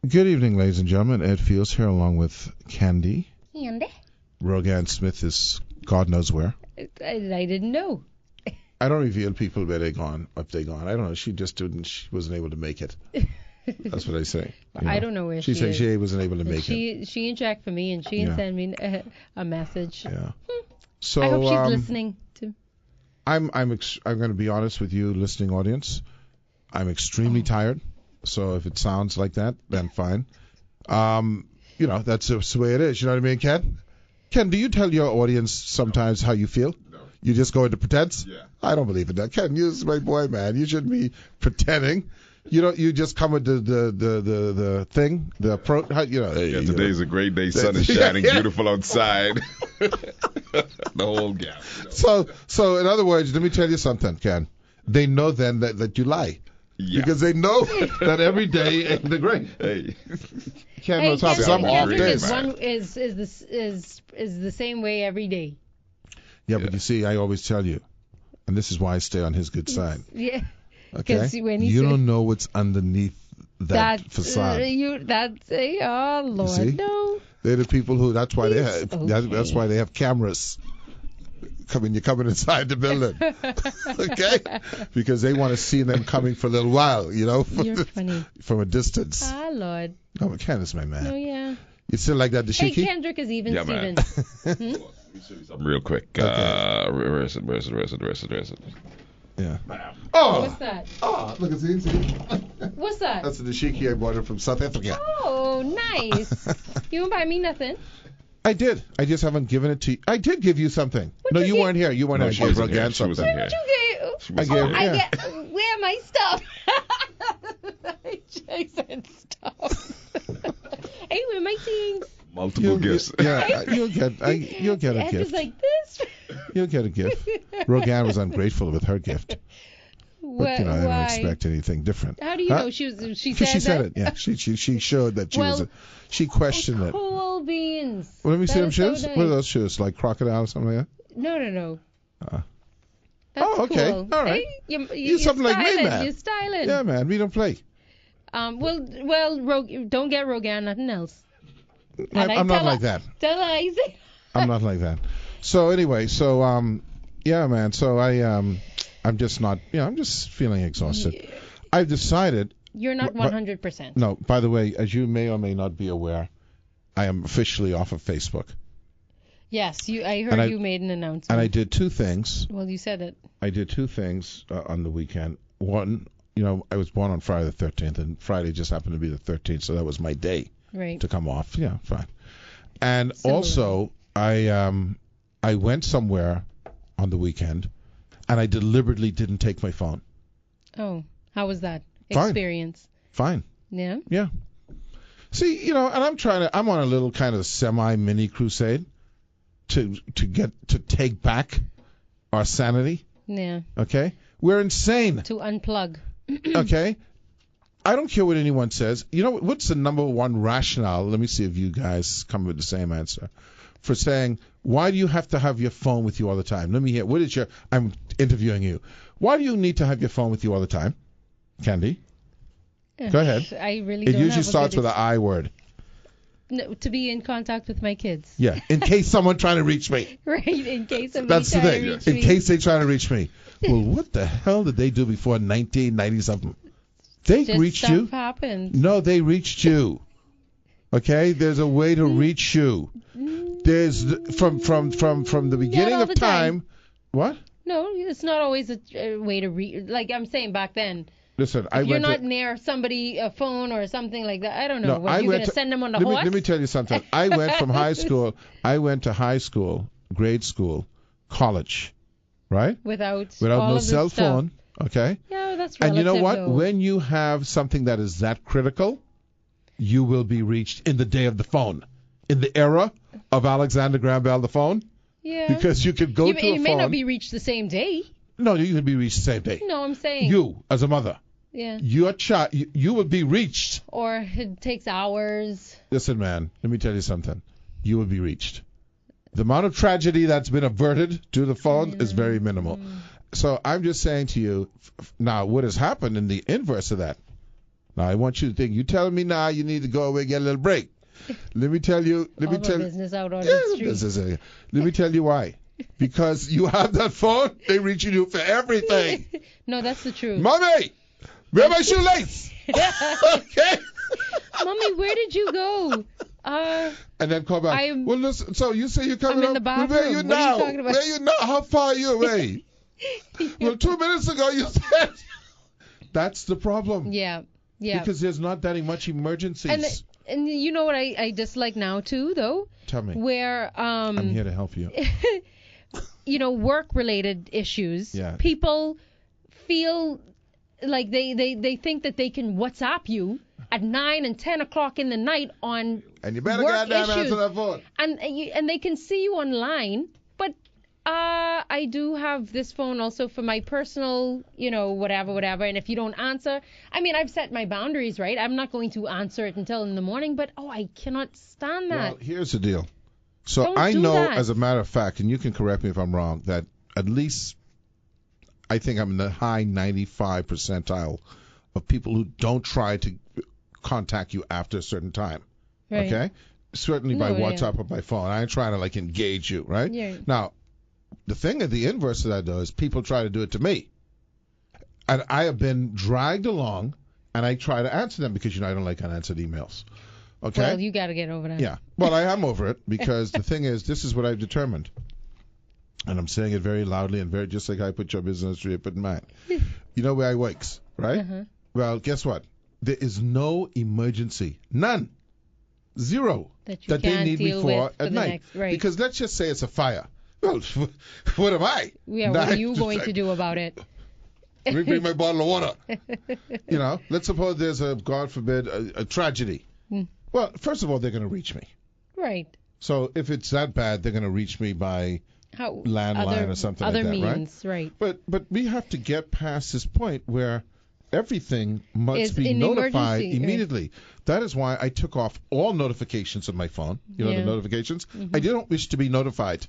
Good evening, ladies and gentlemen. Ed Fields here along with Candy. Candy? Rogan Smith is God knows where. I didn't know. I don't reveal people where they're gone, if they're gone. I don't know. She wasn't able to make it. That's what I say. I don't know where she said is. she wasn't able to make it. She didn't check for me, and she didn't send me a message. Yeah. So I hope she's listening to. I'm going to be honest with you, listening audience. I'm extremely tired. So if it sounds like that, then fine. That's the way it is. You know what I mean, Ken? Ken, do you tell your audience sometimes how you feel? No. You just go into pretense? Yeah. I don't believe in that. Ken, you're my boy, man. You shouldn't be pretending. You just come with the thing, the approach. Today's a great day. Sun is shining, beautiful outside. The whole gap. So in other words, let me tell you something, Ken. They know then that you lie. Yeah. Because they know that every day ain't the great. Hey. Ken, what's up? Some off days. Is the same way every day. Yeah, but you see, I always tell you, and this is why I stay on his good side. Yeah. Okay. When you don't know what's underneath that facade. Oh Lord, see? no. They're the people who. That's why they have. Okay. That's why they have cameras. You're coming inside the building, okay? Because they want to see them coming for a little while, You're funny. From a distance. Ah, Lord. No, but Ken is my man. Oh, yeah. You still like that, Dashiki? Hey, Kendrick is even, Steven. Let me show you something real quick. Okay. Where is it? Yeah. Oh! What's that? Oh, look at see. What's that? That's the Dashiki I bought it from South Africa. Oh, nice. You won't buy me nothing? I did. I just haven't given it to you. I did give you something. No, you weren't here. You weren't here. She wasn't here. She wasn't Where here. would you get? Where my stuff? Jason, stuff. Hey, where my things? Multiple gifts. Yeah, you'll get a Ed gift. is like this. You'll get a gift. Rogan was ungrateful with her gift. But, I don't expect anything different. How do you know she said it? Yeah, she showed that she questioned it. Cool beans. Well, let me see them shoes. So nice. What are those shoes? Like crocodile or something like that? No. Oh, okay. Cool. All right. Hey, you're something like me, man. You're styling. Yeah, man. We don't play. Don't get Rogan nothing else. I'm not like that. Tell her easy. I'm not like that. So anyway, yeah, man. So I'm just not. I'm just feeling exhausted. I've decided. You're not 100%. No. By the way, as you may or may not be aware, I am officially off of Facebook. Yes, I heard you made an announcement. And I did two things. Well, you said it. I did two things on the weekend. One, I was born on Friday the 13th, and Friday just happened to be the 13th, so that was my day to come off. Yeah, fine. And also, I went somewhere on the weekend, and I deliberately didn't take my phone. Oh, how was that experience? Fine. Yeah? Yeah. See, and I'm on a little kind of semi-mini crusade to take back our sanity. Yeah. Okay? We're insane. To unplug. Okay? I don't care what anyone says. What's the number one rationale? Let me see if you guys come with the same answer. For saying, why do you have to have your phone with you all the time? Let me hear. I'm interviewing you. Why do you need to have your phone with you all the time? Candy? Go ahead. I really It don't usually starts with an I word. No, to be in contact with my kids. Yeah, in case someone trying to reach me. Right, in case somebody That's the thing. In case they try to reach me. Well, what the hell did they do before 1990-something? They reached you? Stuff happened. No, they reached you. Okay? There's a way to reach you. There's from the beginning of time. What? No, it's not always a way to reach. Like I'm saying back then. Listen, if you're not near somebody, a phone or something like that, I don't know. You're going to send them on the horse? Let me tell you something. I went from high school. I went to high school, grade school, college, right? Without no cell phone. Okay. Yeah, that's relative. And you know what? Though. When you have something that is that critical, you will be reached in the day of the phone. In the era of Alexander Graham Bell, the phone. Yeah. Because you could go to a phone. You may not be reached the same day. No, you can be reached the same day. No, I'm saying. You, as a mother. Yeah. Your child, you will be reached. Or it takes hours. Listen, man, let me tell you something. You will be reached. The amount of tragedy that's been averted to the phone is very minimal. So I'm just saying to you, now what has happened in the inverse of that? Now, I want you to think, you telling me now you need to go away and get a little break. Let me tell you. Business out on the street. Let me tell you why. Because you have that phone, they reaching you for everything. No, that's the truth. Mommy, where are my shoelace? Okay. Mommy, where did you go? And then call back. Well, listen, so you say you're coming I'm in the bathroom. Where are you now? What are you talking about? Where are you now? How far are you away? Well, 2 minutes ago you said. That's the problem. Yeah. Because there's not that much emergencies. And you know what I dislike now too, though? Tell me. Where I'm here to help you. Work-related issues. Yeah. People feel like they think that they can WhatsApp you at 9 and 10 o'clock in the night on and you better work goddamn issues. answer that phone. And they can see you online, but I do have this phone also for my personal, whatever. And if you don't answer, I mean, I've set my boundaries, right? I'm not going to answer it until in the morning, but I cannot stand that. Well, here's the deal. So Don't I do know, that. as a matter of fact, and you can correct me if I'm wrong, that at least I think I'm in the high 95 percentile of people who don't try to contact you after a certain time. Right. Okay? Certainly by WhatsApp or by phone. I ain't trying to engage you, right? Yeah. Now, the thing at the inverse of that, though, is people try to do it to me. And I have been dragged along, and I try to answer them because, I don't like unanswered emails. Okay? Well, you got to get over that. Yeah. Well, I am over it because the thing is, this is what I've determined. And I'm saying it very loudly and very just like I put your business straight, I put mine. You know where I works, right? Uh-huh. Well, guess what? There is no emergency. None. Zero. That they need me for at night. Right. Because let's just say it's a fire. Well, what am I? Yeah, what are you going to do about it? Bring my bottle of water. Let's suppose there's God forbid, a tragedy. Well, first of all, they're going to reach me. Right. So if it's that bad, they're going to reach me by landline or something like that, means, right? But we have to get past this point where everything must be an notified emergency, immediately. Right. That is why I took off all notifications on my phone. The notifications. Mm-hmm. I didn't wish to be notified.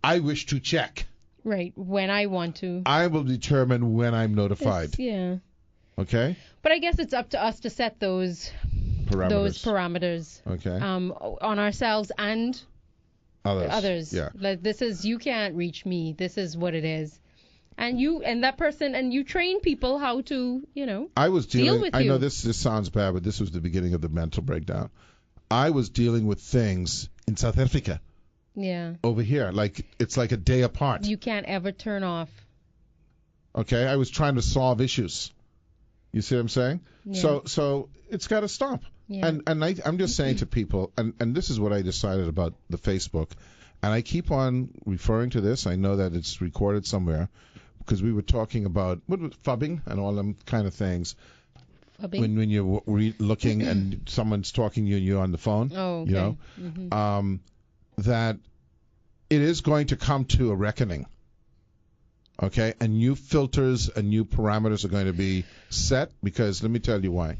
I wish to check. Right, when I want to. I will determine when I'm notified. Yeah. Okay? But I guess it's up to us to set those parameters. Okay. On ourselves and others. Yeah. Like, this is, you can't reach me. This is what it is. And that person, and you train people how to, I was deal with you. I know this sounds bad, but this was the beginning of the mental breakdown. I was dealing with things in South Africa. Yeah. Over here, it's like a day apart. You can't ever turn off. Okay, I was trying to solve issues. You see what I'm saying? Yeah. So it's got to stop. Yeah. And I'm just saying to people, and this is what I decided about the Facebook, and I keep on referring to this. I know that it's recorded somewhere because we were talking about fubbing and all them kind of things. Fubbing? When you're looking and someone's talking to you and you're on the phone. Oh, okay. Mm-hmm. That it is going to come to a reckoning. Okay? And new filters and new parameters are going to be set because let me tell you why.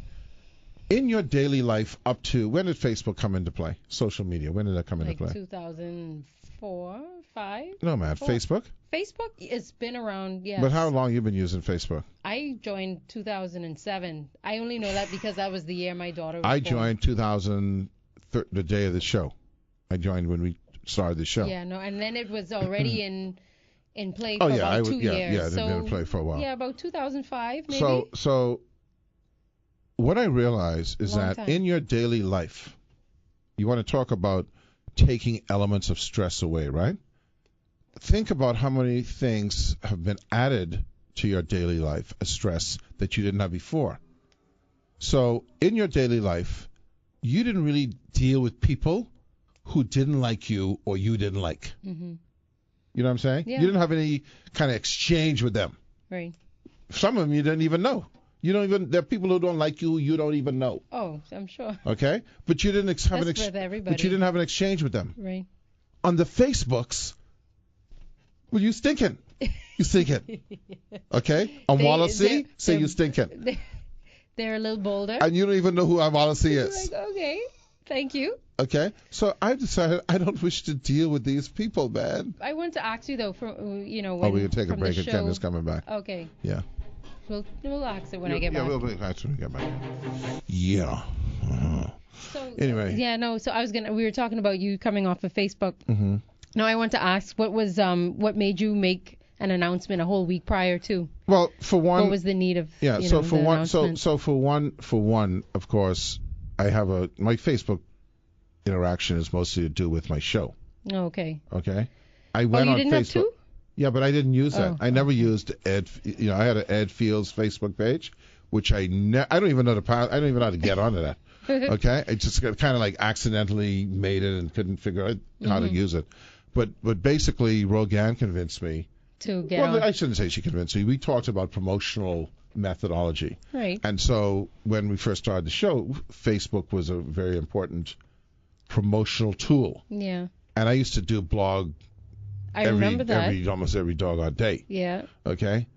In your daily life up to, when did Facebook come into play? Social media, when did that come into play? 2004, 5? No, man. 4. Facebook? Facebook has been around, yes. But how long you been using Facebook? I joined 2007. I only know that because that was the year my daughter was I born. joined the day of the show. I joined when we started the show. Yeah, no, and then it was already in play for about 2 years. Yeah, they've been in play for a while. Yeah, about 2005 maybe. So what I realize is that in your daily life, you want to talk about taking elements of stress away, right? Think about how many things have been added to your daily life as stress that you didn't have before. So in your daily life, you didn't really deal with people who didn't like you or you didn't like. Mm-hmm. You know what I'm saying? Yeah. You didn't have any kind of exchange with them. Right. Some of them you didn't even know. There are people who don't like you, you don't even know. Oh, I'm sure. Okay? But you didn't have everybody. an exchange with them. Right. On the Facebooks, well, you stinking. You stinking. Okay? On Wallasey, say you stinking. They're a little bolder. And you don't even know who Wallasey is. Like, okay. Thank you. Okay, so I've decided I don't wish to deal with these people, man. I want to ask you though, when we're gonna take a break and Ken is coming back. Okay. Yeah. We'll ask it when I get back. Yeah, we'll ask when we get back. Yeah. Uh-huh. So Anyway. Yeah, no. So we were talking about you coming off of Facebook. Mm-hmm. No, I want to ask what made you make an announcement a whole week prior to? Well, for one, what was the need of? Yeah. You So know, for the one, announcement? so for one, of course, I have my Facebook interaction is mostly to do with my show. Oh, okay. Okay. I went you on didn't Facebook. have two? Yeah, but I didn't use that. Oh, I never used Ed. You know, I had an Ed Fields Facebook page, which I don't even know I don't even know how to get onto that. Okay, I just kind of like accidentally made it and couldn't figure out how to use it. But basically, Rogan convinced me. To get Well, on. I shouldn't say she convinced me. We talked about promotional methodology. Right. And so when we first started the show, Facebook was a very important promotional tool. Yeah. And I used to do blog I remember that. almost every doggone day. Yeah. Okay,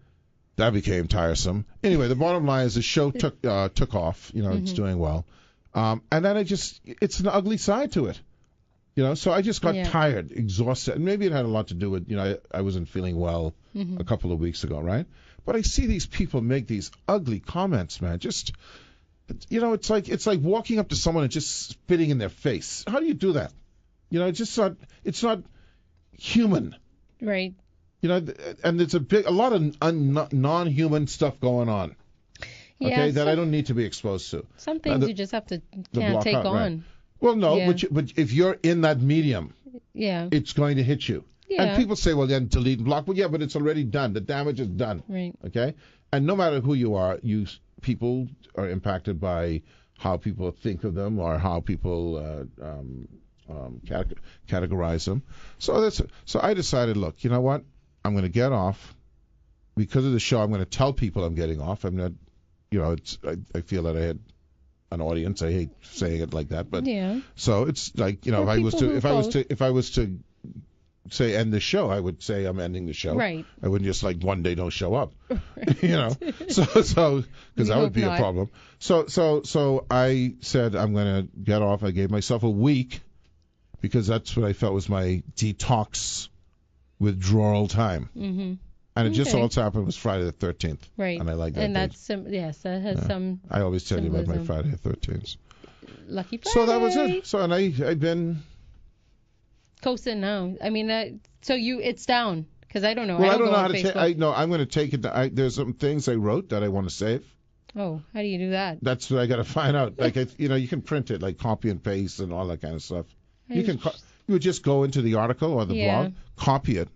that became tiresome. Anyway, the bottom line is the show took off. You know, it's doing well. And then it's an ugly side to it. You know, so I just got tired, exhausted, and maybe it had a lot to do with, you know, I wasn't feeling well a couple of weeks ago, right? But I see these people make these ugly comments, man. Just, you know, it's like walking up to someone and just spitting in their face. How do you do that? You know, it's not human. Right. You know, and there's a lot of non-human stuff going on. Okay, that I don't need to be exposed to. Some things you just have to block take out, on. right. Well, no, Yeah. but if you're in that medium, Yeah. it's going to hit you. Yeah. And people say, well, then delete and block. Well, yeah, but it's already done. The damage is done. Right. Okay? And no matter who you are, people are impacted by how people think of them or how people categorize them. So I decided, look, you know what? I'm going to get off. Because of the show, I'm going to tell people I'm getting off. I'm not, you know, I feel that I had an audience. I hate saying it like that, but Yeah. so it's like, you know, For if I was to say end the show, I would say I'm ending the show. Right. I wouldn't just like one day don't show up. You know. So because that would be a problem. So I said I'm going to get off. I gave myself a week because that's what I felt was my detox withdrawal time. Mm-hmm. And it just Okay. all happened was Friday the 13th. Right. And I like that. And date. that's yes, that has some I always tell you about my symbolism. Friday the 13th. lucky Friday. So that was it. So and I've been. Coasting now. I mean, so it's down because I don't know. Well, I I don't go know on how to Facebook. take. I'm going to take it. There's some things I wrote that I want to save. Oh, how do you do that? That's what I got to find out. Like, you can print it, like copy and paste and all that kind of stuff. You would just go into the article or the blog, copy it,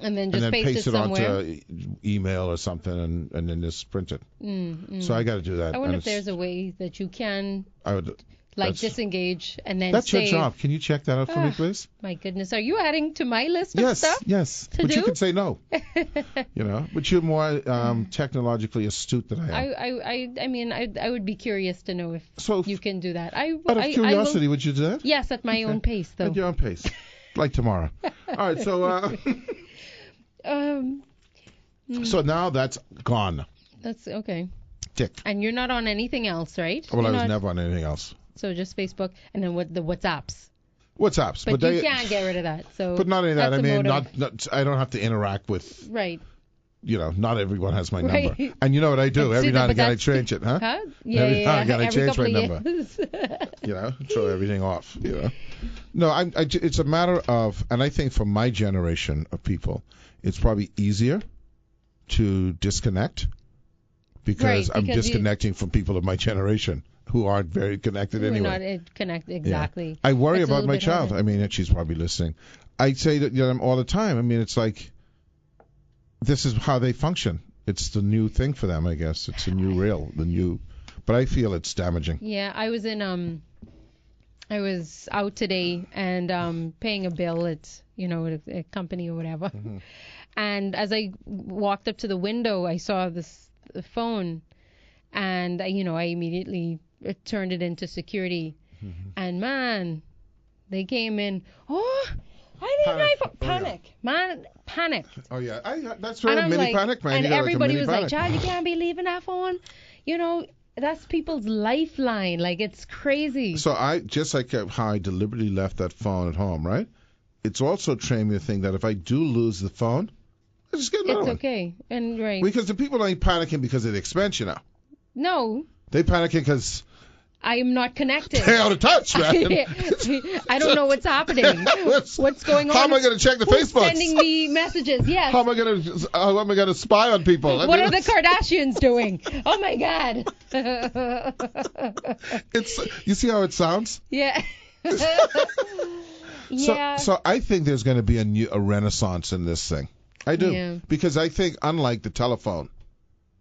and then and then paste it onto somewhere. email or something, and then just print it. So I got to do that. I wonder and if there's a way that you can I would. disengage and then That's save. your job. Can you check that out for me, please? My goodness, are you adding to my list of stuff? Yes. to But you do? can say no. You know, but you're more technologically astute than I am. I mean, I would be curious to know if So you can do that. out of curiosity, would you do that? Yes, at my own pace, though. At your own pace, like tomorrow. All right, so so now that's gone. That's okay. Tick. And you're not on anything else, right? Well, You're I was not- never on anything else. So just Facebook, and then the WhatsApps. WhatsApps, But you can't get rid of that. So. But not only that, that's I a mean, motive. not I don't have to interact with. Right. You know, not everyone has my Right. number. And you know what I do? But Every see, now and but again I that's- change it, huh? Huh? Yeah, Every now and again I every change my couple of number. years. You know, throw everything off. You know, no, it's a matter of, and I think for my generation of people, it's probably easier to disconnect because Right, I'm because disconnecting from people of my generation who aren't very connected We're anyway. not connected exactly. I worry It's a about little my bit child. harder. I mean, she's probably listening. I say that them all the time. I mean, it's like this is how they function. It's the new thing for them, I guess. It's a new but I feel it's damaging. Yeah, I was I was out today and paying a bill at at a company or whatever. Mm-hmm. And as I walked up to the window, I saw the phone, and I immediately turned it into security. Mm-hmm. And man, they came in. Oh, I need Panic. my phone. Panic, man, panic. Oh yeah, that's And right. I'm Mini like, panic, man. and You got everybody like a was mini like, panic. "Child, you can't be leaving that phone." That's people's lifeline. Like, it's crazy. So just like how I deliberately left that phone at home, right? It's also trained me to think that if I do lose the phone, Just get another It's one. okay. And right. Because the people ain't panicking because of the expense, No, They panicking because I am not connected. they're out of touch, man. I don't know what's happening. What's going on? How am I going to check the Who's Facebook? sending me messages? Yes. How am I going to spy on people? What are the Kardashians doing? Oh my God. You see how it sounds? Yeah. Yeah. So I think there's going to be a renaissance in this thing. I do. Yeah. Because I think unlike the telephone,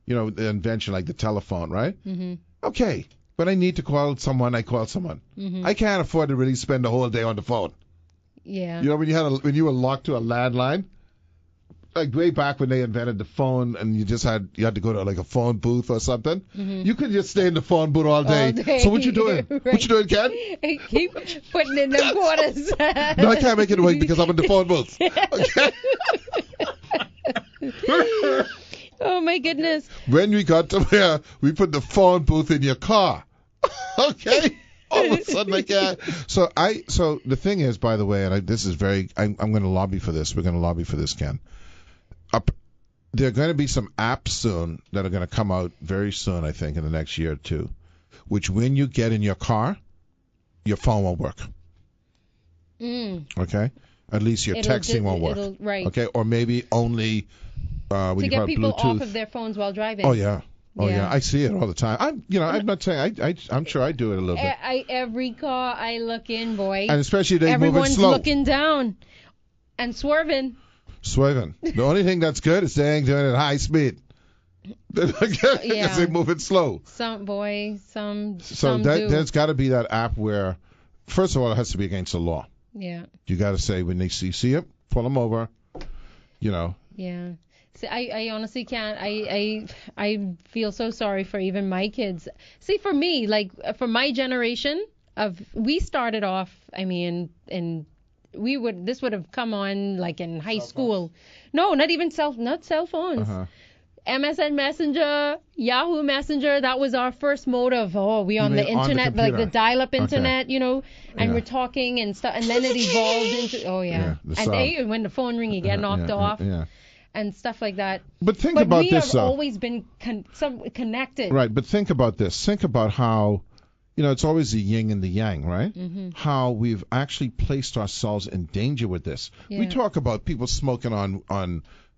the invention like the telephone, right? Mm-hmm. Okay. When I need to call someone, I call someone. Mm-hmm. I can't afford to really spend the whole day on the phone. Yeah. When you were locked to a landline, like way back when they invented the phone, and you had to go to like a phone booth or something. Mm-hmm. You could just stay in the phone booth all day. All day. So what you doing? Right. What you doing, Ken? I keep putting in them quarters. No, I can't make it work because I'm in the phone booth. Okay. Oh my goodness. When we got to where we put the phone booth in your car. Okay. All of a sudden, like, yeah. So the thing is, by the way, and this is I'm going to lobby for this. We're going to lobby for this, Ken. There are going to be some apps soon that are going to come out very soon, I think, in the next year or two, which when you get in your car, your phone won't work. Okay? At least your texting won't work. Right. Okay? Or maybe only To get people Bluetooth. off of their phones while driving. Oh yeah. Oh yeah. Yeah. I see it all the time. I'm not saying I'm sure I do it a little bit. Every car I look in, boy. And especially they moving Everyone's slow. looking down and swerving. Swerving. The only thing that's good is they ain't doing it at high speed. Because they move it slow. Some do. There's got to be that app where, first of all, it has to be against the law. Yeah. You got to say when they see it, pull them over. Yeah. See, I honestly can't. I feel so sorry for even my kids. See, for me, like for my generation we started off. I mean, this would have come on like in high school. No, not even cell phones. Uh-huh. MSN Messenger, Yahoo Messenger, that was our first mode of, we on the internet, like the dial-up internet, and we're talking and stuff, and then it evolved into, and when the phone ring, you get knocked off, and stuff like that. But think about this, we have always been connected. Right, but think about this. Think about how, it's always the yin and the yang, right? Mm-hmm. How we've actually placed ourselves in danger with this. Yeah. We talk about people smoking on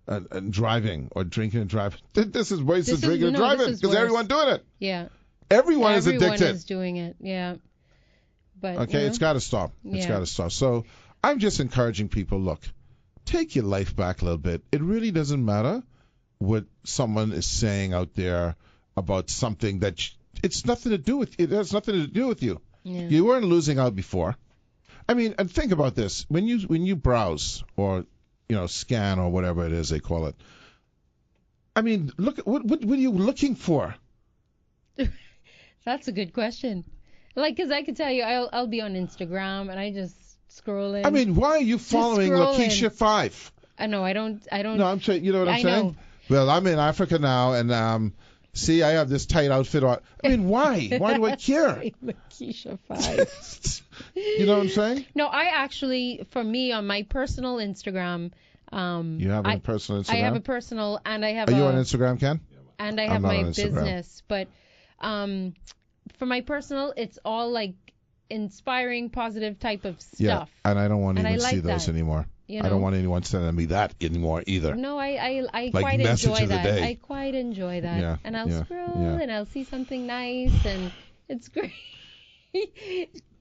and driving or drinking and driving. This is worse than drinking and driving because everyone's doing it. Yeah. Everyone is addicted. Everyone is doing it. Yeah. But okay, it's got to stop. It's got to stop. So I'm just encouraging people. Look, take your life back a little bit. It really doesn't matter what someone is saying out there about something that it's nothing to do with. It has nothing to do with you. Yeah. You weren't losing out before. I mean, and think about this: when you browse or scan or whatever it is they call it. I mean, look, what are you looking for? That's a good question. Like, because I could tell you, I'll be on Instagram and I just scroll in. I mean, why are you following Lakeisha 5? No, I don't. No, I'm saying, you know what I'm saying? Know. Well, I'm in Africa now, and see, I have this tight outfit on. I mean, why? Why do I care? Lakeisha 5. You know what I'm saying? No, I actually, for me, on my personal Instagram. You have a personal Instagram? I have a personal, and I have Are you on Instagram, Ken? And I have my business. But for my personal, it's all like inspiring, positive type of stuff. Yeah, and I don't want to even like see those anymore. I don't want anyone sending me that anymore either. No, I like quite enjoy that. Day. I quite enjoy that. Yeah, and I'll scroll and I'll see something nice and it's great.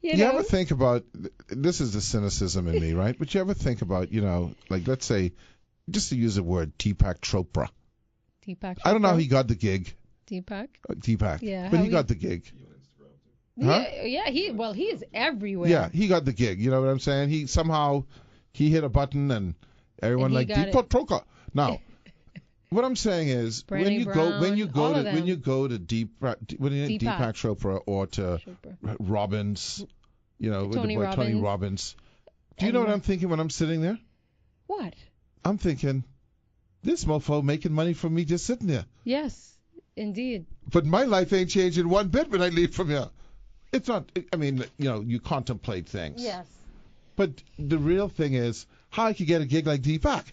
You ever think about, this is the cynicism in me, right? But you ever think about, like let's say, just to use the word, Deepak Chopra. Deepak Chopra? I don't know how he got the gig. Deepak? Yeah. But he got the gig. Huh? Yeah, he is everywhere. Yeah, he got the gig. You know what I'm saying? He hit a button and everyone like Deepak Chopra. Now, what I'm saying is when you go to Deepak Chopra or to Robbins, Tony Robbins. Do you know what I'm thinking when I'm sitting there? What? I'm thinking, this mofo making money from me just sitting there. Yes, indeed. But my life ain't changing one bit when I leave from here. It's not. I mean, you contemplate things. Yes. But the real thing is how I could get a gig like Deepak.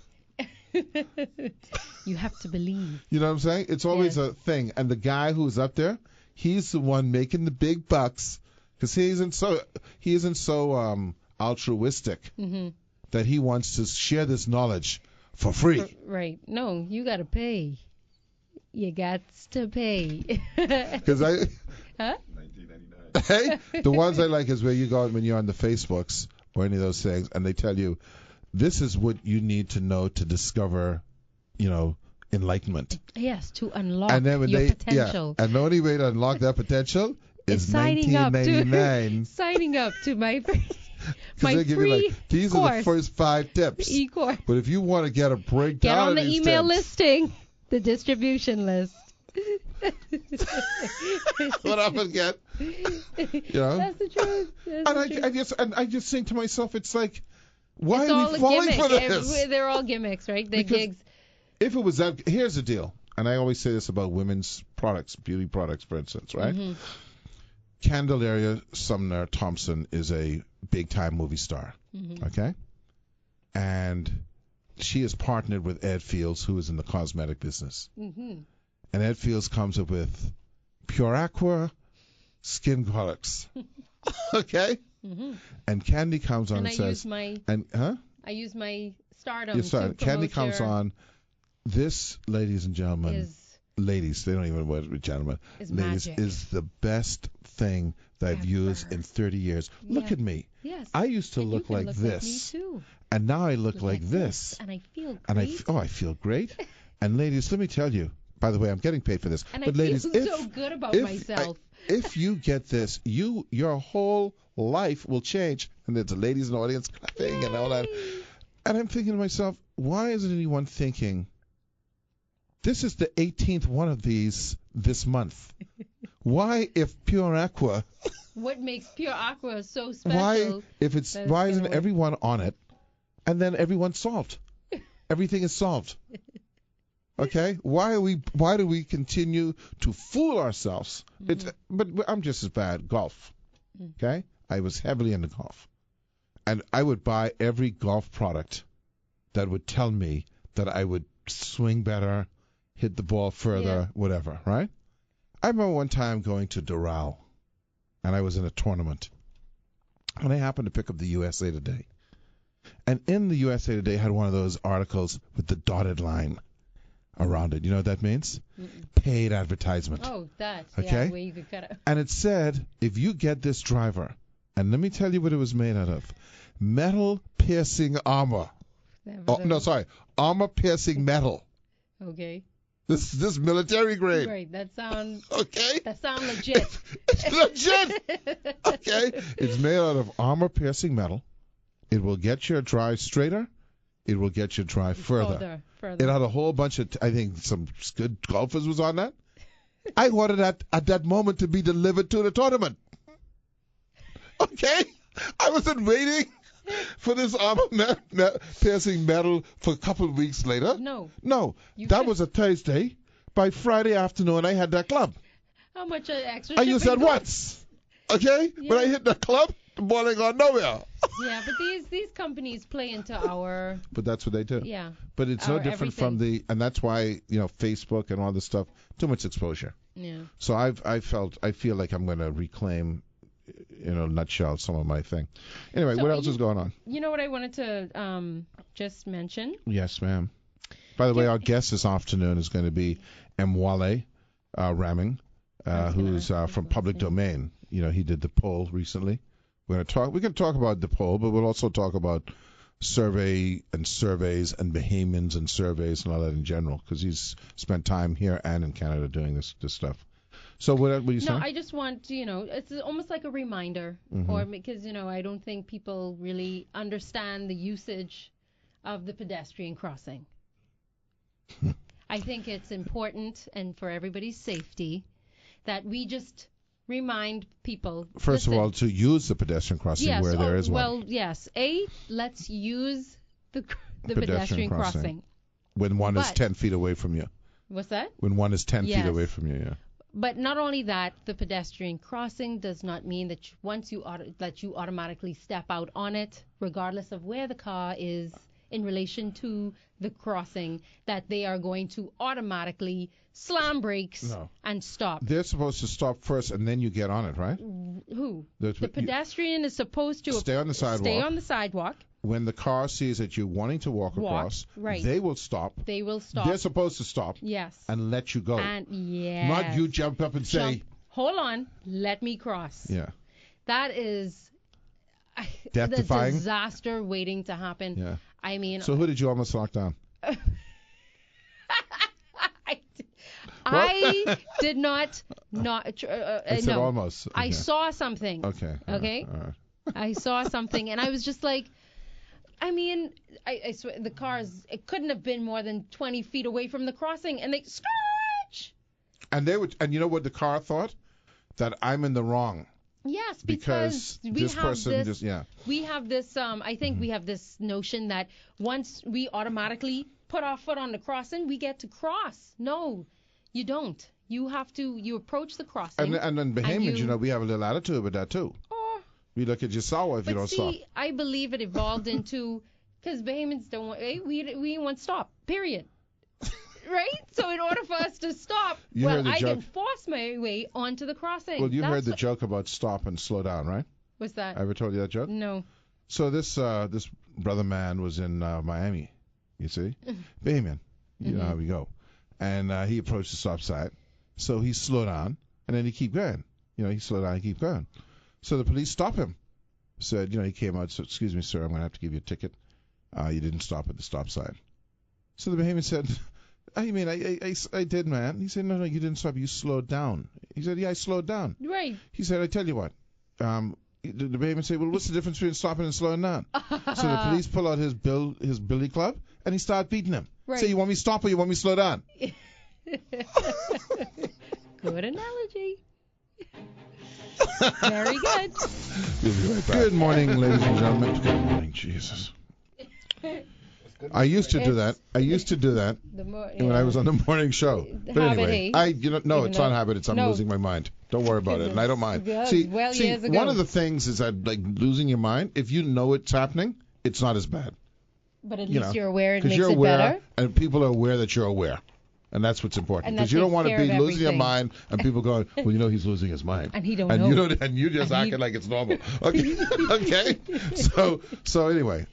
You have to believe. You know what I'm saying? It's always Yes. a thing. And the guy who's up there, he's the one making the big bucks because he isn't so altruistic Hmm. that he wants to share this knowledge for free. Right. No, you got to pay. You got to pay. Because I, Huh? 1999. hey, the ones I like is where you go when you're on the Facebooks or any of those things, and they tell you this is what you need to know to discover, enlightenment. Yes, to unlock And then when your they, potential. and the only way to unlock that potential Is is signing up to 1999. signing up to my Because my they give you free like these are the course. first 5 tips. e-course. But if you want to get a breakdown Get on of the these email tips, listing, the distribution list. what I'm gonna get, That's the truth. That's And the truth. I just think to myself, it's like, why It's are all we a falling gimmick. for this? They're all gimmicks, right? The Because- gigs. If it was that, here's the deal, and I always say this about women's products, beauty products, for instance, right? Mhm. Candelaria Sumner Thompson is a big time movie star, Mhm. okay? And she is partnered with Ed Fields, who is in the cosmetic business. Mhm. And Ed Fields comes up with Pure Aqua skin products, okay? Mhm. And Candy comes on And and I says, use my I use my stardom. yes, sorry, to Candy promote comes your- on. This, ladies and gentlemen, Is ladies, they don't even know what gentlemen. is Ladies, magic. is the best thing that I've used Ever. in 30 years. Look Yeah. at me. Yes. I used to And you look can like look this, Like me too. and now I look Look like this. and I feel great. And I feel great. And ladies, let me tell you, by the way, I'm getting paid for this. And but I ladies, feel so good about if myself. if you get this, your whole life will change. And there's the ladies in the audience clapping and all that. Yay. And I'm thinking to myself, why isn't anyone thinking, this is the 18th one of these this month? Why, if Pure Aqua, What makes Pure Aqua so special? why That why it's isn't gonna everyone on it, and then everyone's solved? Everything is solved. Okay? Why do we continue to fool ourselves? But I'm just as bad. Golf. Okay? I was heavily into golf. And I would buy every golf product that would tell me that I would swing better, hit the ball further, whatever, right? I remember one time going to Doral, and I was in a tournament. And I happened to pick up the USA Today. And in the USA Today had one of those articles with the dotted line around it. You know what that means? Paid advertisement. Oh, that's Okay. yeah, where you could cut it. And it said, if you get this driver, and let me tell you what it was made out of, metal piercing armor. Oh, no, sorry, armor piercing metal. Okay. This military grade. Great. That sound Okay? legit. It's legit. Okay? It's made out of armor piercing metal. It will get your drive straighter. It will get your drive further. Further. It had a whole bunch of, I think some good golfers was on that. I ordered that at that moment to be delivered to the tournament. Okay? I wasn't waiting for this armor piercing metal for a couple of weeks later. No. No, You that could- was a Thursday. By Friday afternoon, I had that club. How much extra? I used that shipping once. Okay? When I Yeah. hit the club, the ball ain't gone nowhere. Yeah, but these companies play into our But that's what they do. yeah. But it's no Our different from and that's why, Facebook and all this stuff, too much exposure. Yeah. So I feel like I'm going to reclaim, in a nutshell, some of my thing. Anyway, So what are else you- is going on? You know what I wanted to just mention? Yes, ma'am. By the way, our guest this afternoon is going to be Mwale Raming, who's from Public Domain. He did the poll recently. We can talk about the poll, but we'll also talk about surveys and Bahamians and surveys and all that in general, because he's spent time here and in Canada doing this stuff. So what are you No, saying? I just want to, it's almost like a reminder, Mm-hmm. or because I don't think people really understand the usage of the pedestrian crossing. I think it's important, and for everybody's safety, that we just remind people. First of listen, all, to use the pedestrian crossing yes, where there is one. well, yes. Let's use the pedestrian crossing. When one is but- 10 feet away from you. What's that? When one is 10 feet Yes. away from you, yeah. But not only that, the pedestrian crossing does not mean that you automatically step out on it, regardless of where the car is in relation to the crossing that they are going to automatically slam brakes No. and stop. They're supposed to stop first and then you get on it, right? Who? The pedestrian is supposed to stay on the sidewalk. Stay on the sidewalk. When the car sees that you're wanting to walk across, right. they will stop. They will stop. They're supposed to stop. Yes. And let you go. And yes. Not you jump up and say, hold on, let me cross. Yeah. That is Death-defying? the disaster waiting to happen. Yeah. I mean, So who did you almost knock down? I did not. I said no. almost. Okay. I saw something. Okay. Okay. All right. I saw something, and I was just like, I mean, I swear the cars. It couldn't have been more than 20 feet away from the crossing, and they scratch. And they would, and you know what the car thought? That I'm in the wrong. Yes, because we this have person this. just yeah. We have this. I think we have this notion that once we automatically put our foot on the crossing, we get to cross. No, you don't. You have to. You approach the crossing. And then Bahamians, you know, we have a little attitude with that too. Oh, We look at your sour if you but don't see, stop. I believe it evolved into because Bahamians don't want. We want stop. Period. Right? So in order for us to stop, You heard the I joke. can force my way onto the crossing. Well, you heard the That's joke about stop and slow down, right? What's that? I ever told you that joke? No. So this brother man was in Miami, you see, Bahamian, you know how we go, and he approached the stop sign, so he slowed down, and then he keep going, you know, he slowed down, he keep going, so the police stopped him, said, you know, he came out, said, excuse me, sir, I'm gonna have to give you a ticket, you didn't stop at the stop sign, so the Bahamian said, I mean, I did, man. He said, no, you didn't stop, you slowed down. He said, yeah, I slowed down. Right. He said, I tell you what. The Bahamian say, well, what's the difference between stopping and slowing down? So the police pull out his billy club and he start beating him. Right. Say, you want me to stop or you want me to slow down? Good analogy. Very good. We'll be right back. Good morning, ladies and gentlemen. Good morning, Jesus. I used to do that. When I was on the morning show. But anyway, no, it's not habit. It's I'm losing my mind. Don't worry about it, and I don't mind. See, one of the things is that like losing your mind. If you know it's happening, it's not as bad. But at least you're aware. It makes you're it aware, better. and people are aware that you're aware, and that's what's important. And Because that you don't takes want to care be of losing your everything. mind, and people going, well, you know, he's losing his mind, And he don't and know. you don't, and you just acting like it's normal. Okay, okay. So anyway,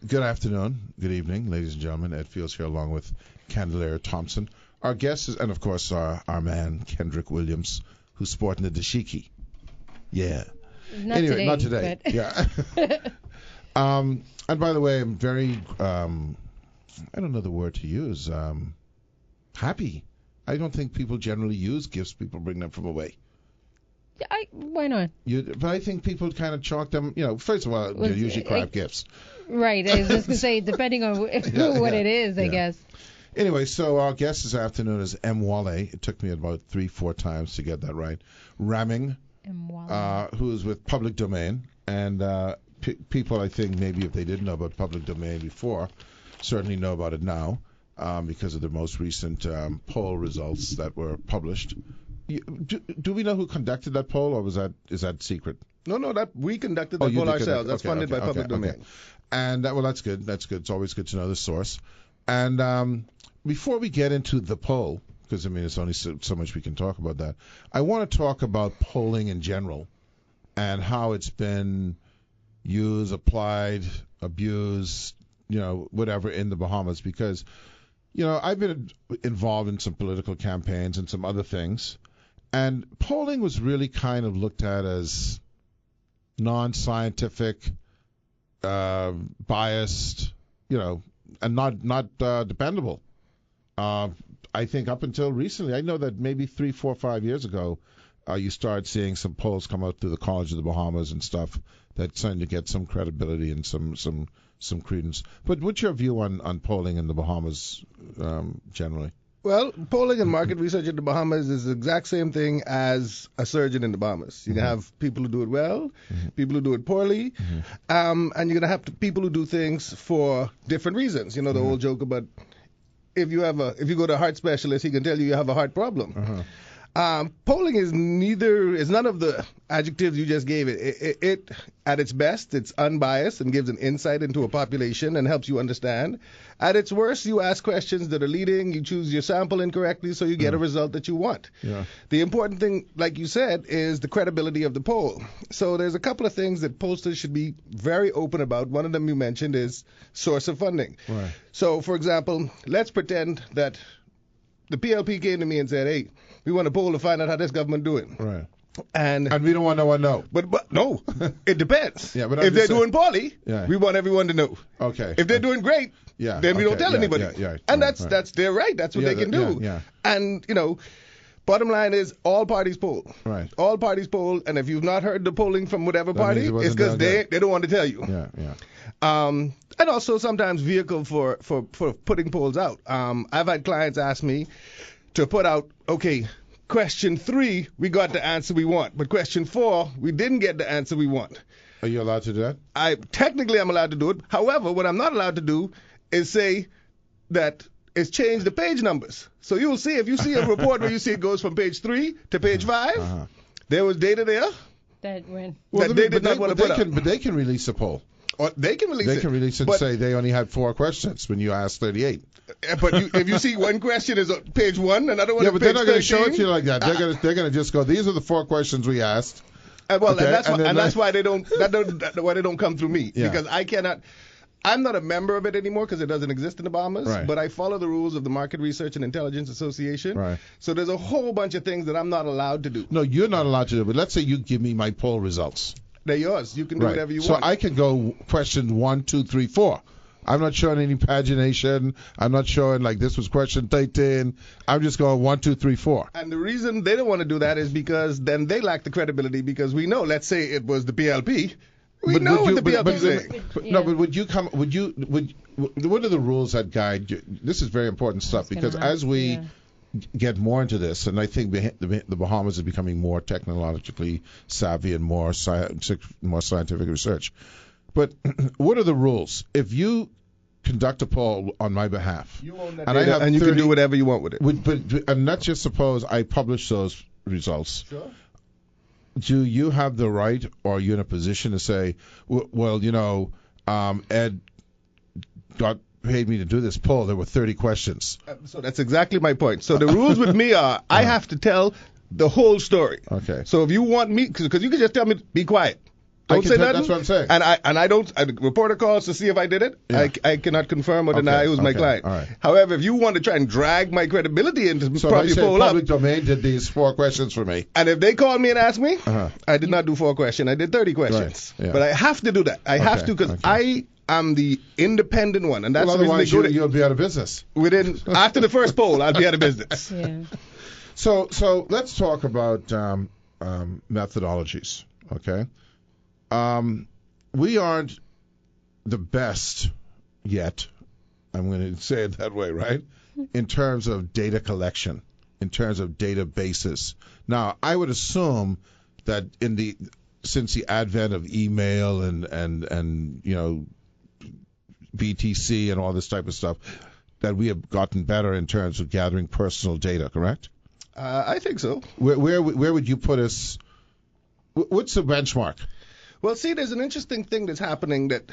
good afternoon, good evening, ladies and gentlemen. Ed Fields here along with Candelaria Thompson. Our guest is, and of course, our man, Kendrick Williams, who's sporting the dashiki. Yeah. Not today. But Yeah. And by the way, I'm very, I don't know the word to use, happy. I don't think people generally use gifts. People bring them from away. Why not? But I think people kind of chalk them, you know, first of all, they're usually crap gifts. Right. I was just going to say, depending on what it is, I guess. Anyway, so our guest this afternoon is M. Wale. It took me about 3-4 times to get that right. Ramming, who is with Public Domain. And people, I think, maybe if they didn't know about Public Domain before, certainly know about it now because of the most recent poll results that were published. Do we know who conducted that poll, or is that secret? No, that we conducted the poll ourselves. That's funded by Public Domain. Okay. And well, that's good. That's good. It's always good to know the source. And before we get into the poll, because I mean, it's only so much we can talk about that. I want to talk about polling in general and how it's been used, applied, abused, you know, whatever in the Bahamas. Because, you know, I've been involved in some political campaigns and some other things. And polling was really kind of looked at as non-scientific, biased, you know, and not dependable. I think up until recently, I know that maybe 3, 4, 5 years ago, you started seeing some polls come out through the College of the Bahamas and stuff that starting to get some credibility and some credence. But what's your view on polling in the Bahamas generally? Well, polling and market research in the Bahamas is the exact same thing as a surgeon in the Bahamas. You can have people who do it well, people who do it poorly, and you're going to have people who do things for different reasons. You know, the old joke about if you go to a heart specialist, he can tell you have a heart problem. Polling is none of the adjectives you just gave it. It at its best, it's unbiased and gives an insight into a population and helps you understand. At its worst, you ask questions that are leading, you choose your sample incorrectly, so you get a result that you want. Yeah. The important thing, like you said, is the credibility of the poll. So there's a couple of things that pollsters should be very open about. One of them you mentioned is source of funding. Right. So, for example, let's pretend that the PLP came to me and said, hey, we want a poll to find out how this government doing. Right. And we don't want no one to know. But no, it depends. Yeah, but if they're doing poorly, Yeah. we want everyone to know. Okay. If they're doing great, Yeah, then we don't okay, tell yeah, anybody. yeah, And right, that's their right. That's what Yeah, they can yeah, do. yeah. And bottom line is all parties poll. Right. All parties poll, and if you've not heard the polling from whatever That party, means it it's wasn't because done they yet. don't want to tell you. Yeah. And also sometimes vehicle for putting polls out. I've had clients ask me to put out, okay, question 3, we got the answer we want, but question 4, we didn't get the answer we want. Are you allowed to do that? I'm allowed to do it. However, what I'm not allowed to do is say that it's changed the page numbers. So you'll see, if you see a report where you see it goes from page 3 to page 5, there was data there That when. that they did not want to put out. But they can release a poll. Or they can release it. They can release it and But- say they only had 4 questions when you asked 38. But if you see one question is on page 1, another one Yeah, is but page they're not going to show it 13, to you like that. They're going to just go, these are the 4 questions we asked. Well, Okay, and that's and why, then and that- that's why why they don't come through me, Yeah. because I cannot. I'm not a member of it anymore because it doesn't exist in the Bahamas. Right. But I follow the rules of the Market Research and Intelligence Association. Right. So there's a whole bunch of things that I'm not allowed to do. No, you're not allowed to do it. But let's say you give me my poll results. They're yours. You can do whatever you so want. I can go question 1, 2, 3, 4. I'm not showing any pagination. I'm not showing like this was question 13. I'm just going 1, 2, 3, 4. And the reason they don't want to do that is because then they lack the credibility, because we know, let's say it was the PLP. We know what the PLP is saying. No, but would what are the rules that guide you? This is very important stuff, because as we get more into this, and I think the Bahamas is becoming more technologically savvy and more scientific research. But what are the rules? If you conduct a poll on my behalf, You own that and I data, have and you 30, can do whatever you want with it. and let's just suppose I publish those results. Sure. Do you have the right, or are you in a position to say, well, Ed paid me to do this poll. There were 30 questions. So that's exactly my point. So the rules with me are I have to tell the whole story. Okay. So if you want me, because you can just tell me be quiet. Don't say nothing. That's what I'm saying. And I don't. A reporter calls to see if I did it. Yeah. I cannot confirm or deny who's my client. All right. However, if you want to try and drag my credibility into So probably I say poll up, public domain did these 4 questions for me. and if they call me and ask me, Uh-huh. I did not do 4 questions. I did 30 questions. Right, yeah. But I have to do that. I have to, because I am the independent one, and that's Well, the reason otherwise they go to you'll be out of business. after the first poll, I'll be out of business. Yeah. So let's talk about methodologies. Okay. We aren't the best yet. I'm going to say it that way, right? In terms of data collection, in terms of databases. Now, I would assume that since the advent of email and BTC and all this type of stuff, that we have gotten better in terms of gathering personal data. Correct? I think so. Where would you put us? What's the benchmark? Well, see, there's an interesting thing that's happening, that